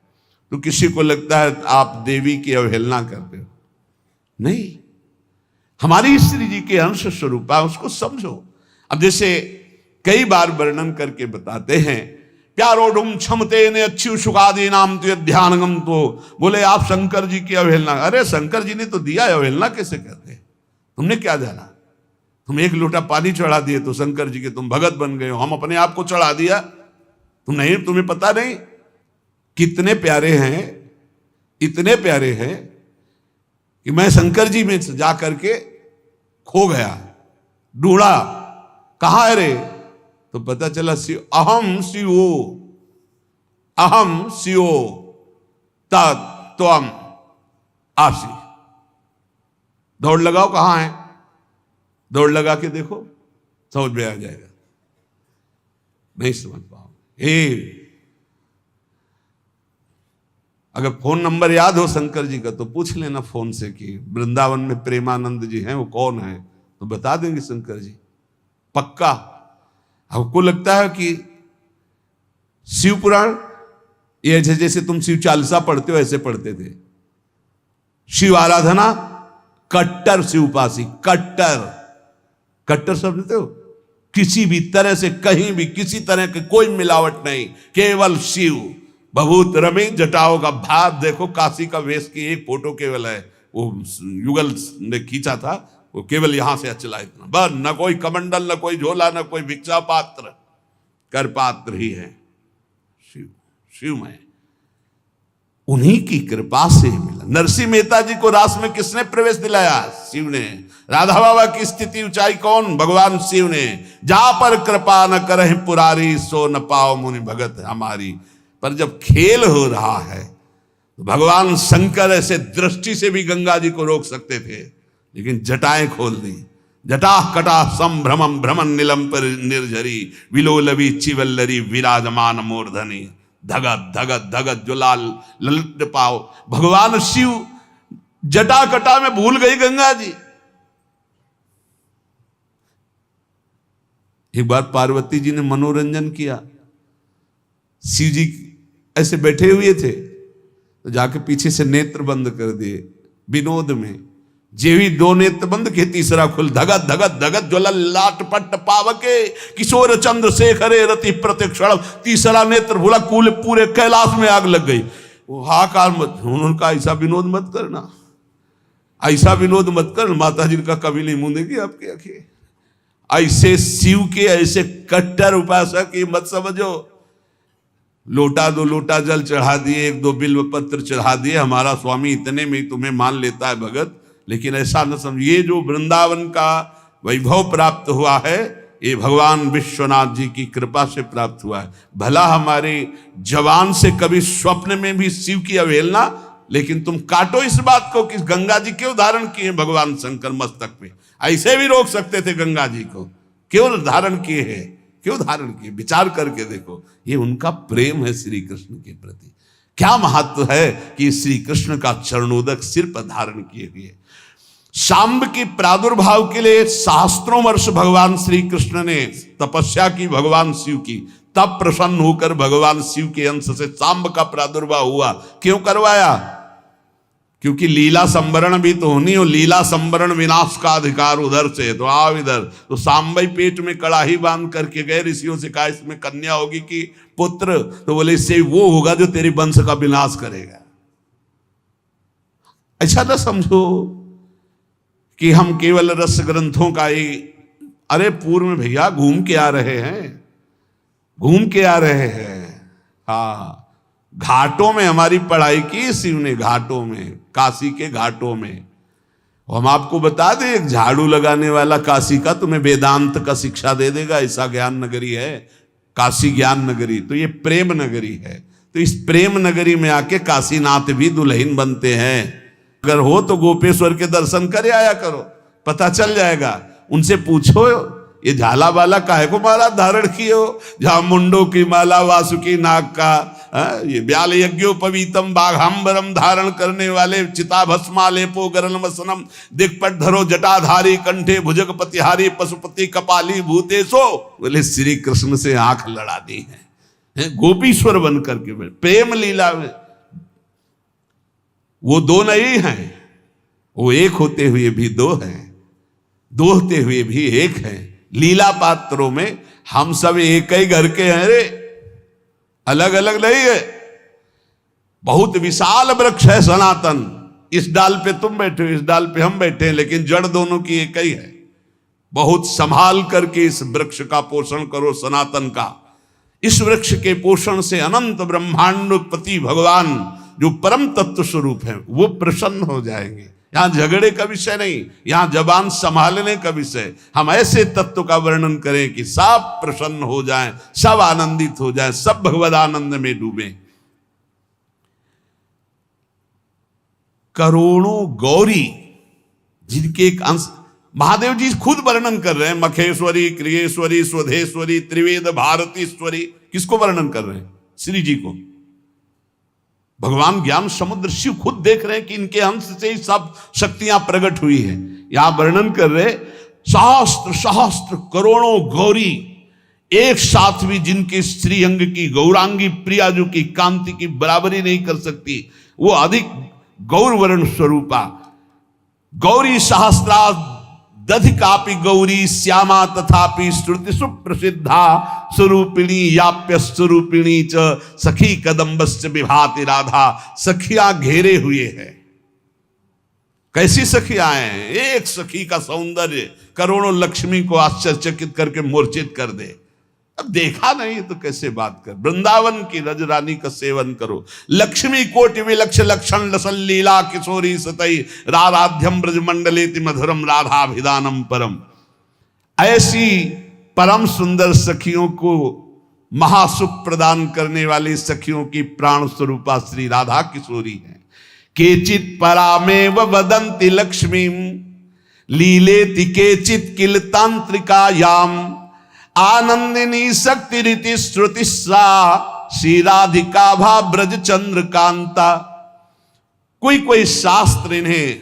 तो किसी को लगता है आप देवी की अवहेलना करते हो। नहीं, हमारी श्री जी के अंश स्वरूप है, उसको समझो। अब जैसे कई बार वर्णन करके बताते हैं, प्यारोडुम क्षमते ने अच्छी सुखादी नाम तो ध्यानगम, तो बोले आप शंकर जी की अवहेलना। अरे शंकर जी ने तो दिया, अवहेलना कैसे करते हैं? तुमने क्या जाना? तुम एक लोटा पानी चढ़ा दिए तो शंकर जी के तुम भगत बन गए हो, हम अपने आप को चढ़ा दिया। तुम नहीं, तुम्हें पता नहीं कितने प्यारे हैं, इतने प्यारे हैं कि मैं शंकर जी में जा करके खो गया, ढूंढा, कहां है रे? तो पता चला अहम शिवो, अहम शिवो तत्वम आसी। दौड़ लगाओ, कहां है? दौड़ लगा के देखो, समझ में आ जाएगा। नहीं समझ पाओ। अगर फोन नंबर याद हो शंकर जी का तो पूछ लेना फोन से कि वृंदावन में प्रेमानंद जी हैं, वो कौन है, तो बता देंगे शंकर जी पक्का। हमको लगता है कि शिव पुराण ये जैसे तुम शिव चालीसा पढ़ते हो ऐसे पढ़ते थे। शिव आराधना, कट्टर शिवपासी, कट्टर, कट्टर समझते हो? किसी भी तरह से कहीं भी किसी तरह की कोई मिलावट नहीं, केवल शिव। बहुत रमे जटाओं का भाव देखो, काशी का वेश की एक फोटो केवल है, वो युगल ने खींचा था, वो केवल यहां से चला इतना बस, न कोई कमंडल, न कोई झोला, न कोई भिक्षा पात्र, कर पात्र ही है शिव, शिवमय। उन्हीं की कृपा से मिला। नरसिंह मेहता जी को रास में किसने प्रवेश दिलाया? शिव ने। राधा बाबा की स्थिति ऊंचाई कौन? भगवान शिव ने। जा पर कृपा न करहि पुरारी, सो न पाओ मुनि भगत हमारी। पर जब खेल हो रहा है तो भगवान शंकर ऐसे दृष्टि से भी गंगा जी को रोक सकते थे, लेकिन जटाएं खोल दी। जटा कटा संभ्रमम भ्रमण नीलम पर निर्झरी, विलोलवी चिवल्लरी विराजमान मूर्धनी। धगत धगत धगत जो लाल ललित पाओ। भगवान शिव जटा कटा में भूल गई गंगा जी। एक बार पार्वती जी ने मनोरंजन किया, शिव जी ऐसे बैठे हुए थे तो जाके पीछे से नेत्र बंद कर दिए विनोद में। जेवी दो नेत्र बंद के तीसरा खुल, धगत धगत धगत ज्वल लाट पट पावके, किशोर चंद्र शेखरे रति प्रतिक्षण। तीसरा नेत्र भूला, कूल पूरे कैलाश में आग लग गई। वो हाकार मत, उन्होंने कहा ऐसा विनोद मत करना, ऐसा विनोद मत कर, माता जी का कभी नहीं मूंदेगी आपकी आंखें। ऐसे शिव के ऐसे कट्टर उपासक ये मत समझो। लोटा दो लोटा जल चढ़ा दिए, एक दो बिल्व पत्र चढ़ा दिए, हमारा स्वामी इतने में तुम्हें मान लेता है भगत। लेकिन ऐसा न समझिए, जो वृंदावन का वैभव प्राप्त हुआ है ये भगवान विश्वनाथ जी की कृपा से प्राप्त हुआ है। भला हमारे जवान से कभी स्वप्न में भी शिव की अवहेलना, लेकिन तुम काटो इस बात को कि गंगा जी क्यों धारण किए भगवान शंकर मस्तक पे? ऐसे भी रोक सकते थे गंगा जी को, क्यों धारण किए हैं, क्यों धारण किए? विचार करके देखो, ये उनका प्रेम है श्री कृष्ण के प्रति। क्या महत्व है कि श्री कृष्ण का चरणोदक सिर पर धारण किए हुए। शाम्ब के प्रादुर्भाव के लिए सहस्त्रों वर्ष भगवान श्री कृष्ण ने तपस्या की भगवान शिव की, तब प्रसन्न होकर भगवान शिव के अंश से शाम्ब का प्रादुर्भाव हुआ। क्यों करवाया? क्योंकि लीला संवरण भी तो होनी हो, लीला संवरण विनाश का अधिकार उधर से, तो आओ इधर। तो सांबई पेट में कड़ाही बांध करके गए, ऋषियों से कहा इसमें कन्या होगी कि पुत्र? तो बोले इससे वो होगा जो तेरे वंश का विनाश करेगा। ऐसा ना समझो कि हम केवल रस ग्रंथों का ही, अरे पूर्व में भैया घूम के आ रहे हैं, घूम के आ रहे हैं। हाँ, घाटों में हमारी पढ़ाई की शिव ने, घाटों में, काशी के घाटों में। हम आपको बता दें, एक झाड़ू लगाने वाला काशी का तुम्हें वेदांत का शिक्षा दे देगा, ऐसा ज्ञान नगरी है काशी ज्ञान नगरी। तो ये प्रेम नगरी है। तो इस प्रेम नगरी में आके काशीनाथ भी दुल्हन बनते हैं। अगर हो तो गोपेश्वर के दर्शन कर आया करो, पता चल जाएगा। उनसे पूछो ये झाला वाला काहे को माला धारण किए हो, जहां मुंडो की माला वासुकी नाग का, ये ब्याल यज्ञोपवीतम बाघांबरम धारण करने वाले चिता भस्मा लेपो गरल वसनम दिक्पट धरो जटाधारी कंठे भुजग पतिहारी पशुपति कपाली भूतेशो। बोले श्री कृष्ण से आंख लड़ा दी है गोपीश्वर बन करके। प्रेम लीला में वो दो नहीं हैं, वो एक होते हुए भी दो हैं, दो होते हुए भी एक हैं। लीला पात्रों में हम सब एक ही घर के हैं रे, अलग अलग नहीं है। बहुत विशाल वृक्ष है सनातन। इस डाल पे तुम बैठे हो, इस डाल पे हम बैठे हैं, लेकिन जड़ दोनों की एक ही है। बहुत संभाल करके इस वृक्ष का पोषण करो सनातन का। इस वृक्ष के पोषण से अनंत ब्रह्मांडपति भगवान जो परम तत्व स्वरूप है वो प्रसन्न हो जाएंगे। यहां झगड़े का विषय नहीं, यहां जबान संभालने का विषय। हम ऐसे तत्व का वर्णन करें कि सब प्रसन्न हो जाएं, सब आनंदित हो जाएं, सब भगवद आनंद में डूबे। करोड़ों गौरी जिनके एक अंश महादेव जी खुद वर्णन कर रहे हैं। मखेश्वरी, क्रियेश्वरी, स्वधेश्वरी, त्रिवेद भारतीश्वरी। किसको वर्णन कर रहे हैं? श्री जी को। भगवान ज्ञान समुद्र शिव खुद देख रहे हैं कि इनके अंश से ही सब शक्तियां प्रकट हुई हैं। यहां वर्णन कर रहे सहस्त्र सहस्त्र करोड़ों गौरी एक साथ भी जिनके श्री अंग की गौरांगी प्रिया जो की कांति की बराबरी नहीं कर सकती, वो अधिक गौरवर्ण स्वरूपा गौरी सहस्रा दधिकापि गौरी श्यामा तथापि श्रुति सुप्रसिद्धा स्वरूपिणी याप्य स्वरूपिणी च सखी कदम्बस्य विभाति राधा। सखियां घेरे हुए हैं। कैसी सखियां हैं? एक सखी का सौंदर्य करोड़ों लक्ष्मी को आश्चर्यचकित करके मूर्छित कर दे। अब देखा नहीं तो कैसे बात कर। वृंदावन की रजरानी का सेवन करो। लक्ष्मी कोटि विलक्ष लक्षण लसन लीला किशोरी सतई राधाध्यम ब्रज मंडलेति मधुरम राधाभिधानम परम। ऐसी परम सुंदर सखियों को महासुख प्रदान करने वाली सखियों की प्राण स्वरूपा श्री राधा किशोरी है। केचित परामेव वदंति लक्ष्मी लीलेति केचित किल तांत्रिकायाम आनंदिनी शक्ति रीति श्रुति श्री राधिका भा ब्रज चंद्रकांता। कोई कोई शास्त्र इन्हें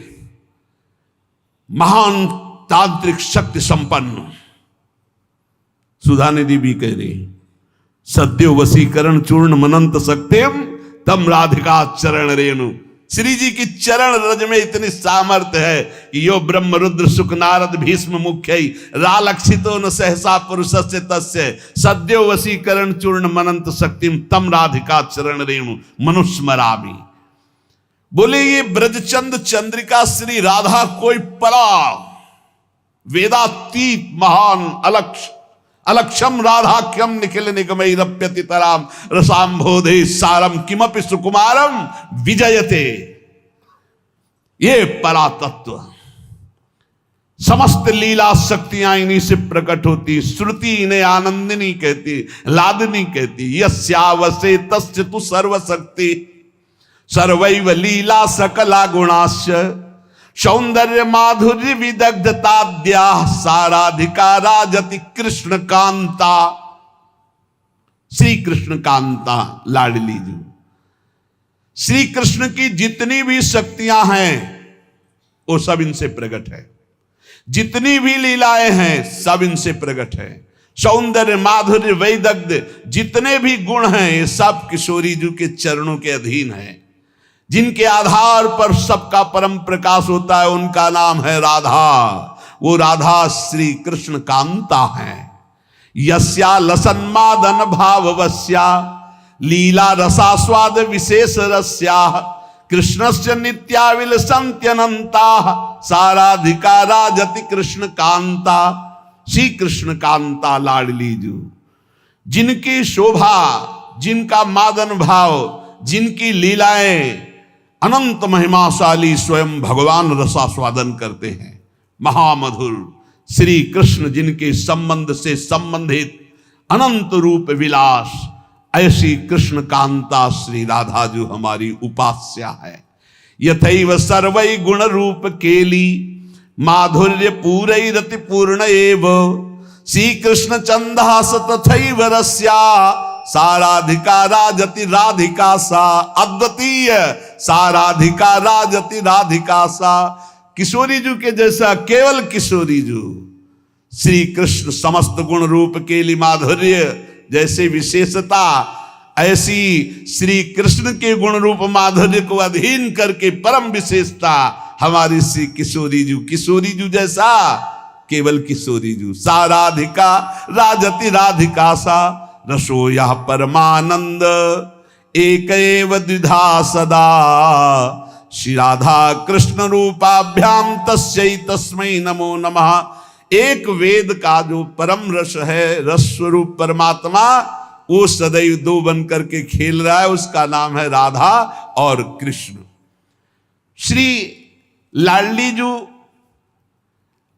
महान तांत्रिक शक्ति संपन्न। सुधा निधि भी कह रही सद्यो वशीकरण चूर्ण मनंत सक्तेम तम राधिका चरण रेणु। श्री जी की चरण रज में इतनी सामर्थ्य है कि यो ब्रह्म रुद्र सुख नारद भीष्म मुख्य रालक्षितो न सहसा पुरुषस्य तस्य सद्यो वशीकरण चूर्ण मनंत शक्तिम तम राधिका चरण रेणु मनुस्मरामि। बोले ये ब्रजचंद चंद्रिका श्री राधा कोई परा वेदातीत महान अलक्षम राधाख्यम निखिल निगमई रप्यति तराम रसाम्भोधे सारम किमपि सुकुमारम विजयते। ये परा तत्व समस्त लीला शक्तियां इन्हीं से प्रकट होती। श्रुति इन्हें आनंदिनी कहती, लादनी कहती। यस्यावसे तस्य तु सर्वशक्ति सर्वैव लीला सकला गुणाश्च सौंदर्य माधुर्य विदग्धताद्या साराधिकारा जति कृष्ण कांता। श्री कृष्ण कांता लाडली जी। श्री कृष्ण की जितनी भी शक्तियां हैं वो सब इनसे प्रकट है। जितनी भी लीलाएं हैं सब इनसे प्रकट है। सौंदर्य माधुर्य वैदग्ध जितने भी गुण हैं ये सब किशोरी जी के चरणों के अधीन है। जिनके आधार पर सबका परम प्रकाश होता है उनका नाम है राधा। वो राधा श्री कृष्ण कांता है। यस्या लसन्मादन भाववस्या लीला रसास्वाद विशेष रस्या कृष्णस्य नित्याविलसन्त्यनन्ता साराधिकारा जति कृष्ण कांता। श्री कृष्ण कांता लाडली जो जिनकी शोभा, जिनका मादन भाव, जिनकी लीलाएं अनंत महिमाशाली स्वयं भगवान रसास्वादन करते हैं। महामधुर श्री कृष्ण जिनके संबंध से संबंधित अनंत रूप विलास, ऐसी कृष्ण कांता श्री राधा जो हमारी उपास्या है। यथैव सर्वै गुण रूप केली माधुर्य पूरै रति पूर्ण एव, श्री कृष्ण चंदास तथैव रस्या साराधिका राजति राधिका सा, अद्वितीय साराधिका राजति राधिका सा। किशोरी जू के जैसा केवल किशोरी जू, श्री कृष्ण समस्त गुण रूप केली माधुर्य जैसे विशेषता, ऐसी श्री कृष्ण के गुण रूप माधुर्य को अधीन करके परम विशेषता हमारी श्री किशोरी जू। किशोरी जू जैसा केवल किशोरी जू, साराधिका राजति राधिका सा, रसो यह परमानंद एक एव द्विधा सदा, श्री राधा कृष्ण रूपाभ्याम तस्यै तस्मै नमो नमः। एक वेद का जो परम रस है, रस स्वरूप परमात्मा, वो सदैव दो बन करके खेल रहा है, उसका नाम है राधा और कृष्ण। श्री लाडली जो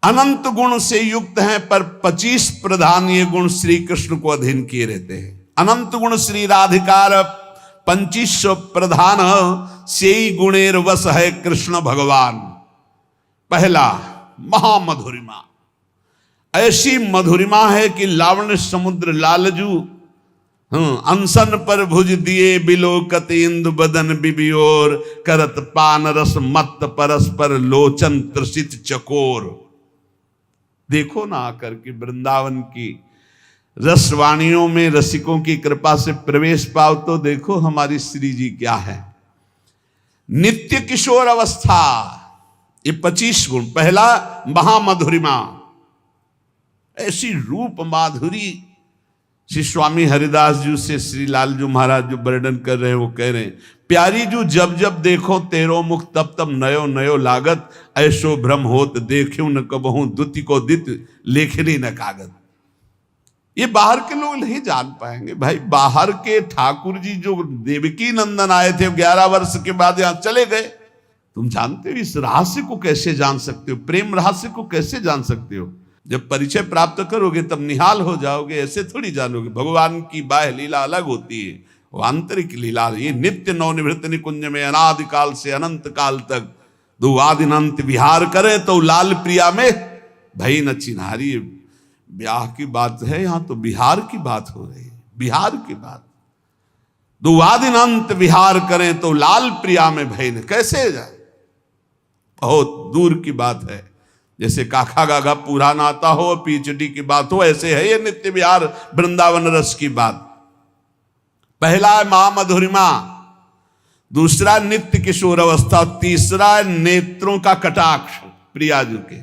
अनंत गुण से युक्त हैं, पर 25 प्रधान ये गुण श्री कृष्ण को अधीन किए रहते हैं। अनंत गुण श्री राधिकार 2500 प्रधान से ही गुणेर वश है कृष्ण भगवान। पहला महामधुरिमा, ऐसी मधुरिमा है कि लावण्य समुद्र लालजू अनशन पर भुज दिए बिलोकत इंदु बदन बिबियोर, करत पान रस मत परस्पर लोचन त्रसित चकोर। देखो ना आकर के वृंदावन की रसवाणियों में रसिकों की कृपा से प्रवेश पाओ तो देखो हमारी श्री जी क्या है। नित्य किशोर अवस्था, ये 25 गुण। पहला महामधुरिमा, ऐसी रूप माधुरी। श्री स्वामी हरिदास जी से श्री लालजू महाराज जो वर्णन कर रहे हैं, वो कह रहे हैं, प्यारी जू जब जब देखो तेरो मुख तब तब नयो नयो लागत, ऐसो भ्रम होत देखो न कबहू द्युति को दित लेखनी न कागत। ये बाहर के लोग नहीं जान पाएंगे भाई। बाहर के ठाकुर जी जो देवकी नंदन आए थे 11 वर्ष के बाद यहां चले गए। तुम जानते हो इस रहस्य को कैसे जान सकते हो, प्रेम रहस्य को कैसे जान सकते हो? जब परिचय प्राप्त करोगे तब निहाल हो जाओगे, ऐसे थोड़ी जानोगे। भगवान की बाह्य लीला अलग होती है, वो आंतरिक लीला। ये नित्य नवनिवृत्त निकुंज में अनादिकाल से अनंत काल तक दो आदिनंत विहार करें तो लाल प्रिया में भई न चिन्हारी। ब्याह की बात है, यहां तो बिहार की बात हो रही है, बिहार की बात। दो आदिनंत विहार करें तो लाल प्रिया में भई न, कैसे जाए? बहुत दूर की बात है। जैसे काखा गागा पूरा नाता हो, पीएचडी की बात हो, ऐसे है ये नित्य विहार वृंदावन रस की बात। पहला है महामधुरिमा, दूसरा नित्य किशोर अवस्था, तीसरा नेत्रों का कटाक्ष प्रियाजू के।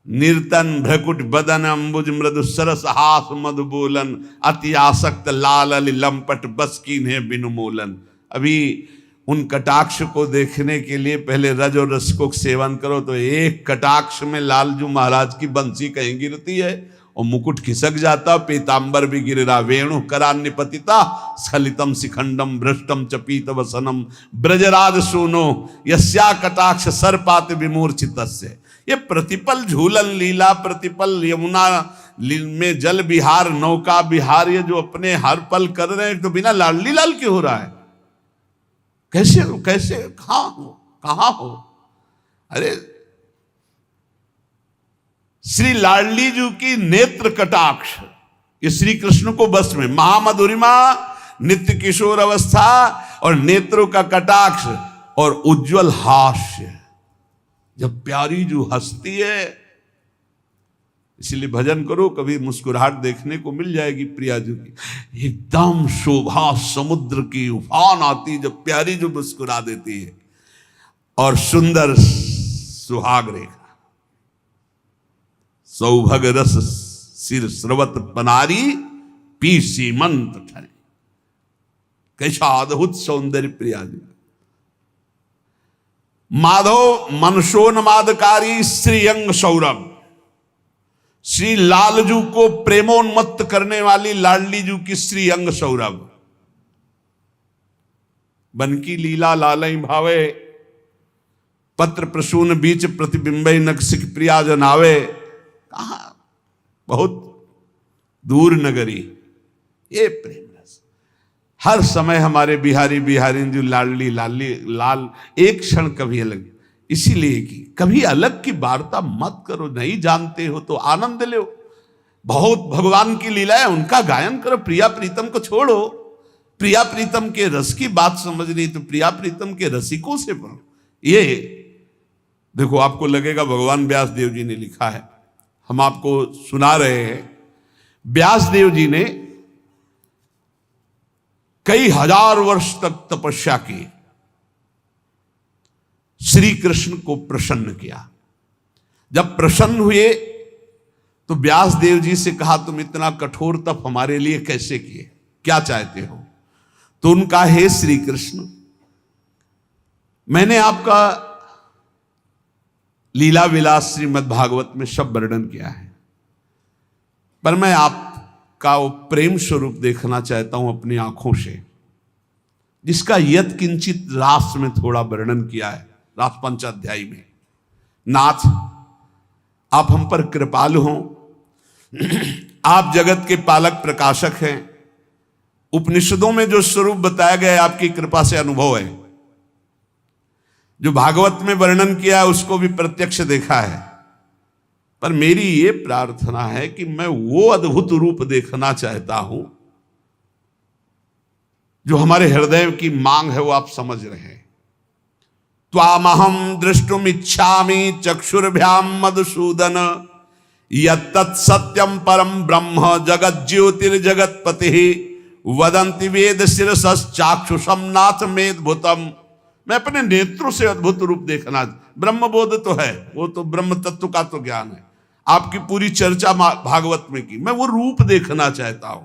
निर्तन भ्रकुट बदन अंबुज मृदु सरस हास मधु बोलन, अति आसक्त लाल अली लंपट बस कीन्हे बिनु मोलन। अभी उन कटाक्ष को देखने के लिए पहले रज और रस को सेवन करो तो एक कटाक्ष में लालजू महाराज की बंसी कहीं गिरती है और मुकुट खिसक जाता, पीतांबर भी गिर रहा। वेणु करान्य पतिता स्खलितम शिखंडम भ्रष्टम चपीत वसनम ब्रजराज सोनो यस्या कटाक्ष सर्पात विमूर्छितस्य। ये प्रतिपल झूलन लीला, प्रतिपल यमुना में जल विहार, नौका विहार, ये जो अपने हर पल कर रहे हैं, तो बिना लाडली लाल क्यों हो रहा है? कैसे कैसे कहां हो? अरे श्री लाडली जी की नेत्र कटाक्ष, ये श्री कृष्ण को बस में। महामधुरिमा, नित्य किशोर अवस्था और नेत्रों का कटाक्ष और उज्जवल हास्य। जब प्यारी जो हंसती है, इसलिए भजन करो, कभी मुस्कुराहट देखने को मिल जाएगी प्रिया जी की। एकदम शोभा समुद्र की उफान आती जब प्यारी जो मुस्कुरा देती है। और सुंदर सुहाग रेखा, सौभग रस सिर स्रवत पनारी पी सीमंत ठने। कैसा अद्भुत सौंदर्य प्रिया जी। माधव मनसोन्मादकारी श्रीअंग सौरभ, श्री लालजू को प्रेमोन्मत्त करने वाली लाडली जू की श्री अंग सौरभ। बन की लीला लालई भावे पत्र प्रसून बीच प्रतिबिंब नक्सिक प्रिया जनावे। कहा बहुत दूर नगरी, ये प्रेम रस हर समय हमारे बिहारी बिहारी जो लाडली लाली लाल एक क्षण कभी अलग, इसीलिए कि कभी अलग की वार्ता मत करो, नहीं जानते हो तो आनंद लो। बहुत भगवान की लीला है, उनका गायन करो, प्रिया प्रीतम को छोड़ो। प्रिया प्रीतम के रस की बात समझनी तो प्रिया प्रीतम के रसिकों से पढ़ो। ये देखो, आपको लगेगा भगवान व्यास देव जी ने लिखा है, हम आपको सुना रहे हैं। व्यास देव जी ने कई हजार वर्ष तक तपस्या की, श्री कृष्ण को प्रसन्न किया। जब प्रसन्न हुए तो व्यास देव जी से कहा, तुम इतना कठोर तप हमारे लिए कैसे किए, क्या चाहते हो? तो उनका, हे श्री कृष्ण, मैंने आपका लीला विलास श्रीमद् भागवत में सब वर्णन किया है, पर मैं आपका वो प्रेम स्वरूप देखना चाहता हूं अपनी आंखों से, जिसका यत किंचित रास में थोड़ा वर्णन किया है, रास पंचाध्यायी में। नाथ, आप हम पर कृपालु हों, आप जगत के पालक प्रकाशक हैं। उपनिषदों में जो स्वरूप बताया गया है आपकी कृपा से अनुभव है, जो भागवत में वर्णन किया है उसको भी प्रत्यक्ष देखा है, पर मेरी ये प्रार्थना है कि मैं वो अद्भुत रूप देखना चाहता हूं जो हमारे हृदय की मांग है, वो आप समझ रहे हैं। त्वामहं द्रष्टुम इच्छामि चक्षुर्भ्याम मधुसूदन, यत्तत् सत्यम परम ब्रह्म जगत ज्योतिर्जगतपति, वदंति वेद शिरसश्चाक्षुषम नाथ मेदभूतम। मैं अपने नेत्रों से अद्भुत रूप देखना, ब्रह्म बोध तो है, वो तो ब्रह्म तत्व का तो ज्ञान है, आपकी पूरी चर्चा भागवत में की, मैं वो रूप देखना चाहता हूं।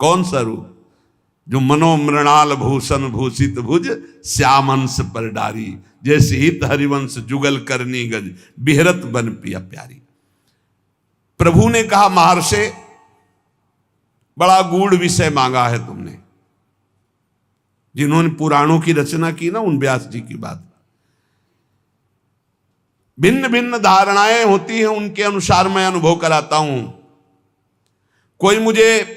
कौन सा रूप? जो मनोमृणाल भूषण भूषित भुज श्यामंश पर डारी, जैसे हित हरिवंश जुगल करनी गज बिहरत बन पिया प्यारी। प्रभु ने कहा, महर्षि, बड़ा गूढ़ विषय मांगा है तुमने। जिन्होंने पुराणों की रचना की ना, उन व्यास जी की बात, भिन्न भिन्न धारणाएं होती हैं, उनके अनुसार मैं अनुभव कराता हूं। कोई मुझे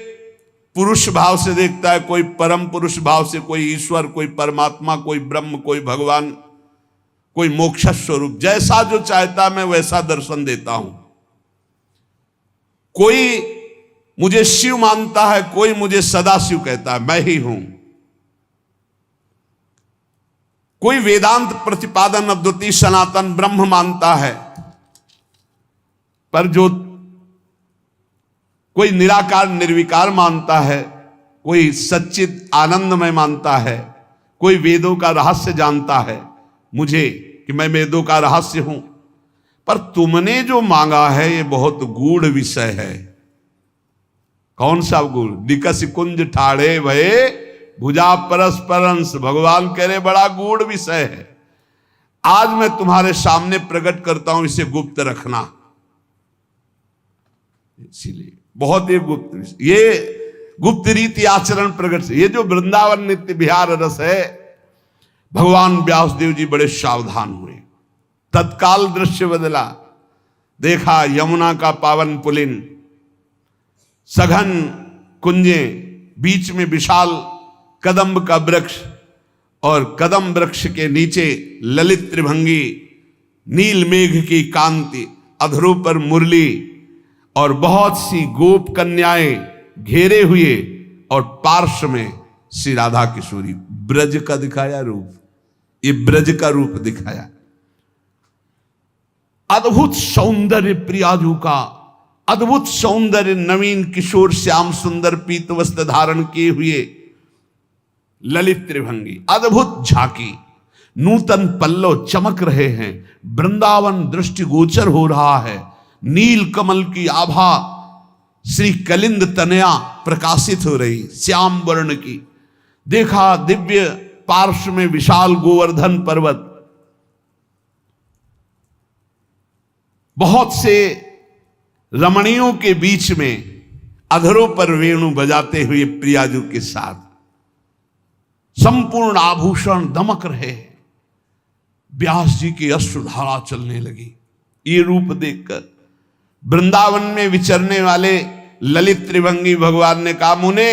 पुरुष भाव से देखता है, कोई परम पुरुष भाव से, कोई ईश्वर, कोई परमात्मा, कोई ब्रह्म, कोई भगवान, कोई मोक्ष स्वरूप, जैसा जो चाहता मैं वैसा दर्शन देता हूं। कोई मुझे शिव मानता है, कोई मुझे सदा शिव कहता है, मैं ही हूं। कोई वेदांत प्रतिपादन अद्वितीय सनातन ब्रह्म मानता है, पर जो कोई निराकार निर्विकार मानता है, कोई सच्चित आनंदमय मानता है, कोई वेदों का रहस्य जानता है मुझे कि मैं वेदों का रहस्य हूं। पर तुमने जो मांगा है ये बहुत गूढ़ विषय है। कौन सा गूढ़? निकस कुंज ठाड़े भये भुजा परस्परंस, भगवान कह रहे बड़ा गूढ़ विषय है, आज मैं तुम्हारे सामने प्रकट करता हूं, इसे गुप्त रखना। इसीलिए बहुत ही गुप्त विषय, ये गुप्त रीति आचरण प्रकट से, ये जो वृंदावन नित्य विहार रस है, भगवान व्यासदेव जी बड़े सावधान हुए। तत्काल दृश्य बदला, देखा यमुना का पावन पुलिन, सघन कुंजे, बीच में विशाल कदम्ब का वृक्ष, और कदम वृक्ष के नीचे ललित त्रिभंगी, नील मेघ की कांति, अधरों पर मुरली, और बहुत सी गोप कन्याएं घेरे हुए, और पार्श्व में श्री राधा किशोरी। ब्रज का दिखाया रूप, ये ब्रज का रूप दिखाया, अद्भुत सौंदर्य प्रियाजू का, अद्भुत सौंदर्य, नवीन किशोर श्याम सुंदर पीत वस्त्र धारण किए हुए ललित त्रिभंगी, अद्भुत झांकी, नूतन पल्लव चमक रहे हैं, वृंदावन दृष्टिगोचर हो रहा है, नील कमल की आभा श्री कलिंद तनया प्रकाशित हो रही, श्याम वर्ण की। देखा दिव्य पार्श्व में विशाल गोवर्धन पर्वत, बहुत से रमणियों के बीच में अधरों पर वेणु बजाते हुए प्रियाजू के साथ संपूर्ण आभूषण दमक रहे हैं। व्यास जी की अश्रुधारा चलने लगी ये रूप देखकर। वृंदावन में विचरने वाले ललित त्रिभंगी भगवान ने कहा, मुने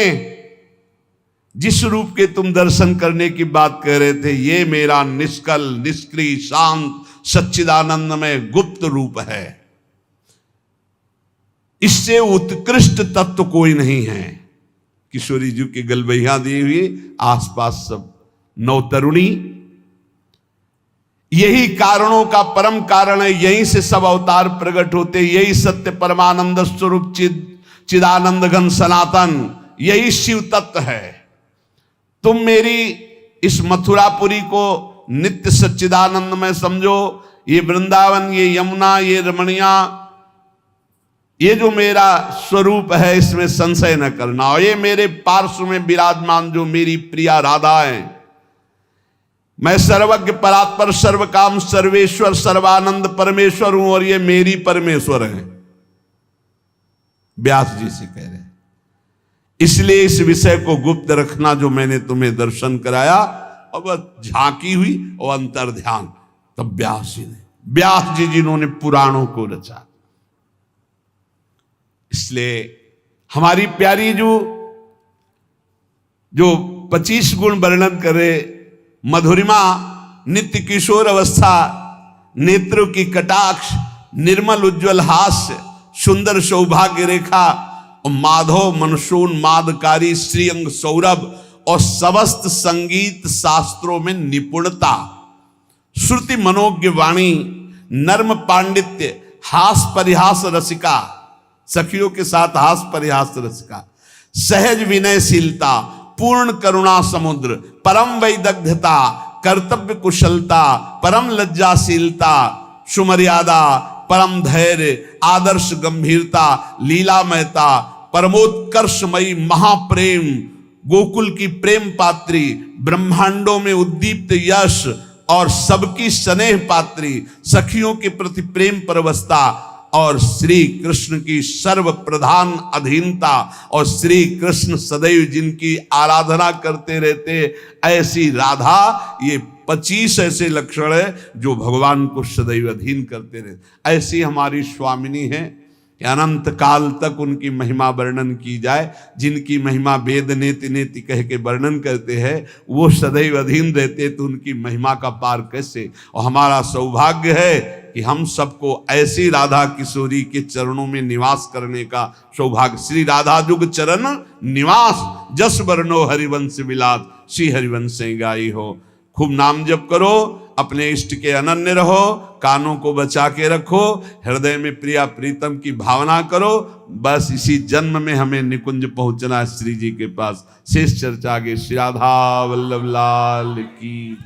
जिस रूप के तुम दर्शन करने की बात कर रहे थे, ये मेरा निष्कल निष्क्रिय शांत सच्चिदानंदमय गुप्त रूप है, इससे उत्कृष्ट तत्व कोई नहीं है। किशोरी जी की गलबैया दी हुई, आसपास सब नवतरुणी, यही कारणों का परम कारण है, यहीं से सब अवतार प्रकट होते, यही सत्य परमानंद स्वरूप चिदानंद घन सनातन, यही शिव तत्व है। तुम मेरी इस मथुरापुरी को नित्य सच्चिदानंद में समझो, ये वृंदावन, ये यमुना, ये रमणिया, ये जो मेरा स्वरूप है इसमें संशय न करना। और ये मेरे पार्श्व में विराजमान जो मेरी प्रिया राधा है, मैं सर्वज्ञ परात्पर सर्वकाम सर्वेश्वर सर्वानंद परमेश्वर हूं और ये मेरी परमेश्वर है। व्यास जी से कह रहे हैं, इसलिए इस विषय को गुप्त रखना जो मैंने तुम्हें दर्शन कराया। और वह झांकी हुई और अंतर ध्यान, तब व्यास जी जिन्होंने पुराणों को रचा। इसलिए हमारी प्यारी जो 25 गुण वर्णन करे, मधुरिमा, नित्य किशोर अवस्था, नेत्रों की कटाक्ष, निर्मल उज्ज्वल हास्य, सुंदर सौभाग्य रेखा और माधव मनसून मादकारी श्रीअंग सौरभ और समस्त संगीत शास्त्रों में निपुणता, श्रुति मनोज्ञ वाणी, नर्म पांडित्य, हास परिहास रसिका, सखियों के साथ हास परिहास रसिका, सहज विनयशीलता, पूर्ण करुणा समुद्र, परम वैदग्ध्यता, कर्तव्य कुशलता, परम लज्जाशीलता, सुमर्यादा, परम धैर्य, आदर्श गंभीरता, लीलामयता, परमोत्कर्षमयी महाप्रेम, गोकुल की प्रेम पात्री, ब्रह्मांडों में उद्दीप्त यश और सबकी स्नेह पात्री, सखियों के प्रति प्रेम परवस्ता और श्री कृष्ण की सर्व प्रधान अधीनता और श्री कृष्ण सदैव जिनकी आराधना करते रहते, ऐसी राधा, ये 25 ऐसे लक्षण है जो भगवान को सदैव अधीन करते रहते। ऐसी हमारी स्वामिनी है कि अनंत काल तक उनकी महिमा वर्णन की जाए। जिनकी महिमा वेद नेति नेति कह के वर्णन करते हैं, वो सदैव अधीन रहते, तो उनकी महिमा का पार कैसे। और हमारा सौभाग्य है कि हम सबको ऐसी राधा किशोरी के चरणों में निवास करने का सौभाग्य। श्री राधा जुग चरण निवास, जस वर्णो हरिवंश विलास, श्री हरिवंश गाई हो। खूब नाम जप करो, अपने इष्ट के अनन्य रहो, कानों को बचा के रखो, हृदय में प्रिया प्रीतम की भावना करो। बस इसी जन्म में हमें निकुंज पहुंचना है श्री जी के पास। शेष चर्चा आगे। श्री राधा वल्लभ लाल की।